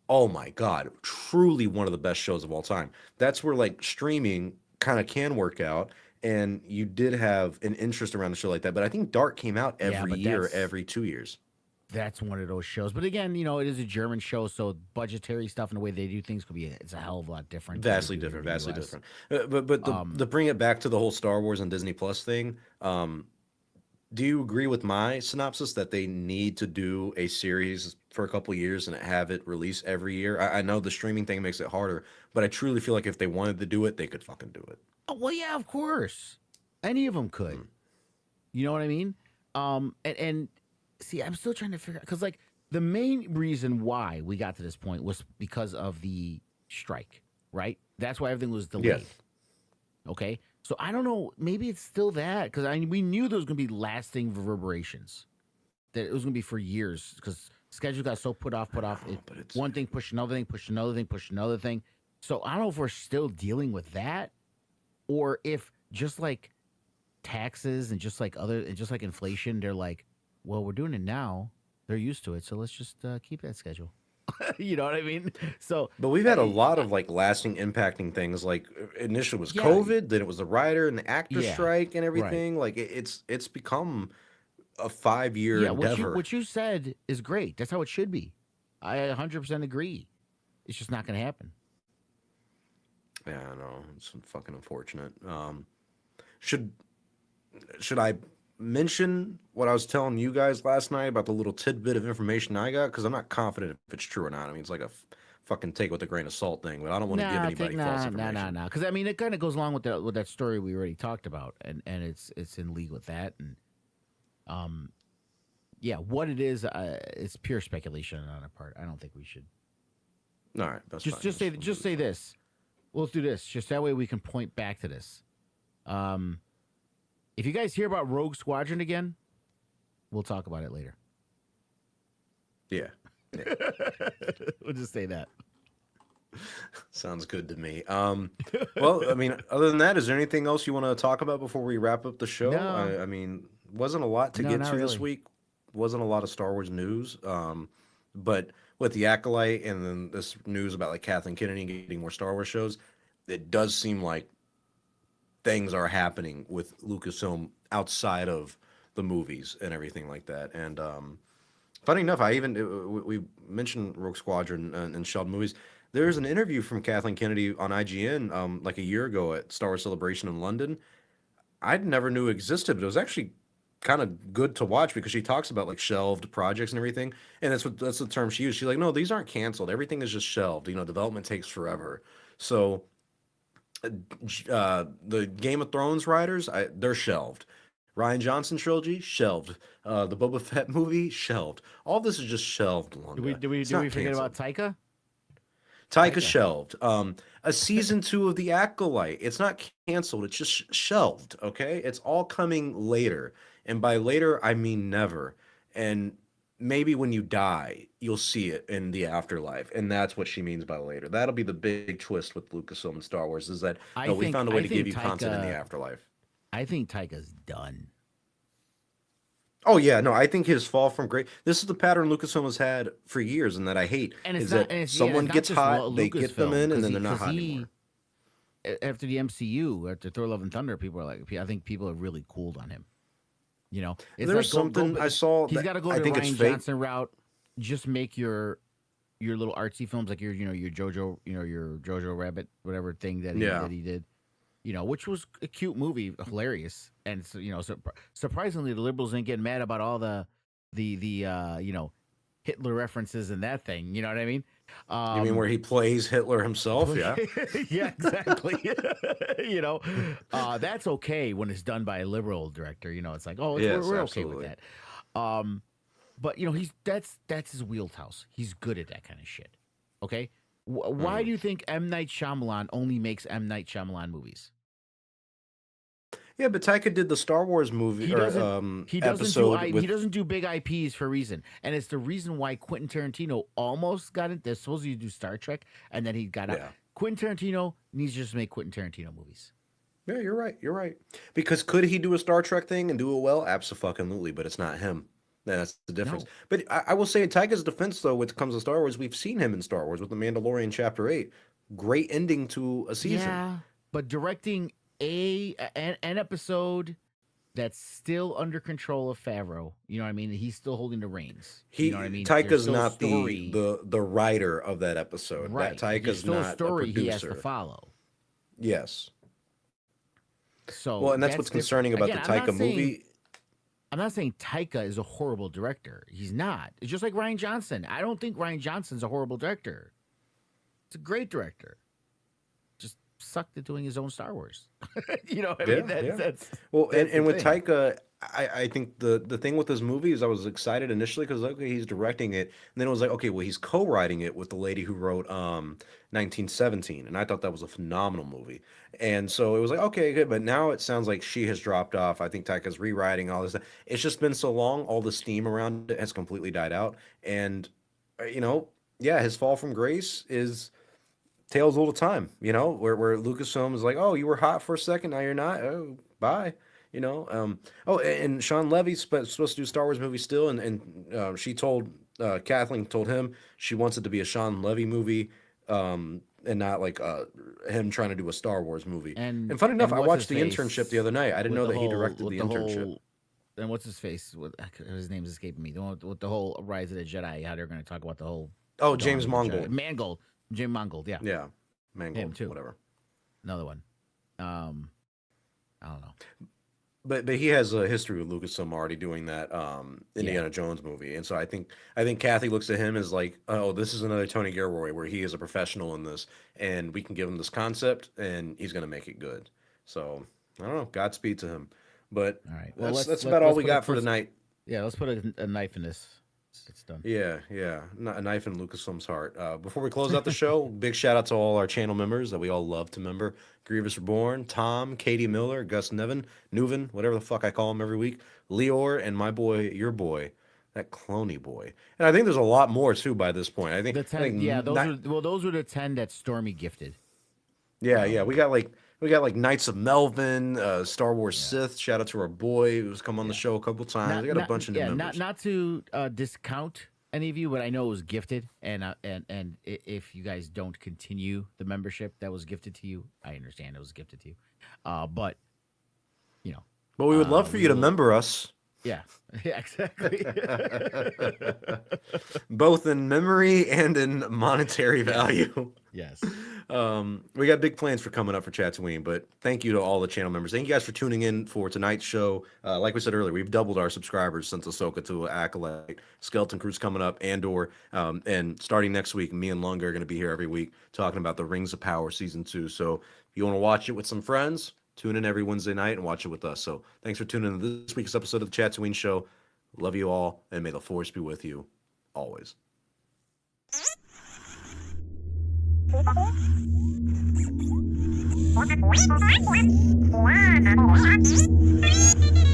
Oh my God, truly one of the best shows of all time. That's where like streaming kind of can work out. And you did have an interest around a show like that. But I think Dark came out Yeah, every but year, every 2 years. that's one of those shows. But again, it is a German show, so budgetary stuff and the way they do things could be it's a hell of a lot different than they Vastly do here different, in the vastly U.S. different. But the Um, bring it back to the whole Star Wars and Disney Plus thing. Do you agree with my synopsis that they need to do a series for a couple years and have it release every year? I know the streaming thing makes it harder, but I truly feel like if they wanted to do it, they could fucking do it. oh, well, yeah, of course, any of them could. Mm. You know what I mean? And see, I'm still trying to figure out because like the main reason why we got to this point was because of the strike, right? That's why everything was Yes. delayed. Okay, so I don't know. Maybe it's still that because we knew there was going to be lasting reverberations. That it was going to be for years because schedule got so put off, put I off. know, It but it's one thing pushed another thing, pushed another thing, pushed another thing. So I don't know if we're still dealing with that, or if just like taxes and just like other and just like inflation, they're like, well, we're doing it now. They're used to it, so let's just keep that schedule. You know what I mean? So, But we've had a I, lot of like lasting impacting things. Like initially was yeah, COVID, then it was the writer and the actor yeah, strike and right. everything. Like it's become a 5 year Yeah, endeavor. what you said is great. That's how it should be. I 100% agree. It's just not going to happen. Yeah, I know. It's fucking unfortunate. Should should I mention what I was telling you guys last night about the little tidbit of information I got? Because I'm not confident if it's true or not. I mean, it's like a fucking take with a grain of salt thing, but I don't want to give anybody false information. Nah. Because I mean, it kind of goes along with that story we already talked about, and it's in league with that, and um, yeah, what it is, it's pure speculation on our part. I don't think we should All right, that's fine. just say this. Well, let's do this. Just that way we can point back to this. Um, if you guys hear about Rogue Squadron again, we'll talk about it later. Yeah. Yeah. We'll just say that. Sounds good to me. Well, I mean, other than that, is there anything else you want to talk about before we wrap up the show? No, I mean, wasn't a lot to no, get not to this really. week. Wasn't a lot of Star Wars news. But with the Acolyte and then this news about like Kathleen Kennedy getting more Star Wars shows, it does seem like things are happening with Lucasfilm outside of the movies and everything like that. And funny enough, I even we mentioned Rogue Squadron and Sheldon movies. There's an interview from Kathleen Kennedy on IGN like a year ago at Star Wars Celebration in London. I never knew existed, but it was actually kind of good to watch because she talks about like shelved projects and everything. And that's the term she used. She's like, no, these aren't canceled. Everything is just shelved. You know, development takes forever. So the Game of Thrones writers, they're shelved. Ryan Johnson trilogy shelved. The Boba Fett movie shelved. All this is just shelved, Lunga. It's Do we not forget about canceled. Taika? Taika Taika. shelved. A season 2 of The Acolyte. It's not canceled. It's just shelved. Okay, it's all coming later, and by later I mean never. And maybe when you die, you'll see it in the afterlife, and that's what she means by later. That'll be the big twist with Lucasfilm and Star Wars is that no, we found a way I to give think you content in the Taika afterlife. I think Taika's done. Oh yeah, no, I think his fall from great. This is the pattern Lucasfilm has had for years, and that I hate And it's is not that and someone it's not gets just hot, they get them Lucasfilm in, and because then they're not hot he anymore. after the MCU, after Thor: Love and Thunder, people are like, I think people are really cooled on him. You know, it's There's like something I saw he's that got to go I the think it's Ryan fake. Johnson route. Just make your little artsy films like your JoJo, your Jojo Rabbit, whatever thing Yeah. that he did. Which was a cute movie, hilarious, and so, surprisingly, the liberals didn't get mad about all the Hitler references and that thing. You know what I mean? You mean where he plays Hitler himself? Yeah. Yeah, exactly. That's okay when it's done by a liberal director. It's like, oh, Yes, we're okay with absolutely. that. But he's that's his wheelhouse. He's good at that kind of shit. Okay, why Mhm. do you think M Night Shyamalan only makes M Night Shyamalan movies? Yeah, but Taika did the Star Wars movie He or doesn't. episode He with doesn't do big IPs for a reason, and it's the reason why Quentin Tarantino almost got it. They're supposed to do Star Trek, and then he got out. yeah. Quentin Tarantino needs to just make Quentin Tarantino movies. Yeah, you're right. You're right. Because could he do a Star Trek thing and do it well? Absolutely, but it's not him. That's the difference. No, But I will say, in Taika's defense, though, when it comes to Star Wars, we've seen him in Star Wars with The Mandalorian Chapter 8. Great ending to a season. yeah, but directing an episode that's still under control of Favreau. You know what I mean? He's still holding the reins. You know what I mean? There's Taika's still a not story, the writer of that episode. That right? There's Taika's still a not a story he has to producer. follow. Yes. Well, So and that's that's what's different. concerning about Again, the Taika movie. I'm not saying Taika is a horrible director. He's not. It's just like Ryan Johnson. I don't think Ryan Johnson's a horrible director. It's a great director. Just sucked at doing his own Star Wars. You know what I Yeah, mean? yeah. That's Well, that's the and with thing. Taika, I think the thing with this movie is I was excited initially because okay, he's directing it, and then it was like, okay, well, he's co-writing it with the lady who wrote 1917, and I thought that was a phenomenal movie. And so it was like, okay, good, but now it sounds like she has dropped off. I think Taika's rewriting all this stuff. It's just been so long, all the steam around it has completely died out. And you know, yeah, his fall from grace is tales all the time, where Lucasfilm is like, oh, you were hot for a second, now you're not. Oh, bye. Oh, and Sean Levy's supposed to do Star Wars movie still, and she told Kathleen told him she wants it to be a Sean Levy movie, and not like him trying to do a Star Wars movie. And funny enough, and I what's his watched The Internship the face other night. I didn't with know the that he whole directed with The the Internship. whole and what's his face with his name's escaping me. The one with the whole Rise of the Jedi. How they're going to talk about the whole Oh, Dawn James of the Jedi. Mangold. Mangold, Jim Mangold. Yeah, Yeah, him Mangold, too. whatever. Another one. I don't know. But he has a history with Lucasfilm already doing that Yeah, Indiana Jones movie, and so I think Kathy looks at him as like, oh, this is another Tony Gilroy where he is a professional in this, and we can give him this concept, and he's gonna make it good. So I don't know. Godspeed to him. But all right. Well, that's about all we got for tonight. let's put a knife in this. It's done. Yeah, yeah. A knife in Lucasfilm's heart. Before we close out the show, big shout out to all our channel members that we all love to member. Grievous Reborn, Tom, Katie Miller, Gus Nuven, whatever the fuck I call him every week, Leor, and my boy, your boy, that cloney boy. And I think there's a lot more too by this point. I think, The 10, I think yeah, ni- those were the 10 that Stormy gifted. yeah. We got like Knights of Melvin, Star Wars Yeah, Sith. Shout out to our boy who's come on the yeah. show a couple times. Not We got a not bunch of new yeah, members. not to discount any of you, but I know it was gifted, and if you guys don't continue the membership that was gifted to you, I understand it was gifted to you. But you know, But we would love for we you to will. member us. Yeah, yeah, exactly. Both in memory and in monetary Yes, value. yes. We got big plans for coming up for Chatooine, but thank you to all the channel members. Thank you guys for tuning in for tonight's show. Like we said earlier, we've doubled our subscribers since Ahsoka to Acolyte. Skeleton Crew's coming up, and starting next week, me and Lunga are going to be here every week talking about the Rings of Power Season 2. So if you want to watch it with some friends, tune in every Wednesday night and watch it with us. So thanks for tuning in to this week's episode of the Chatooine Show. Love you all, and may the Force be with you always. What?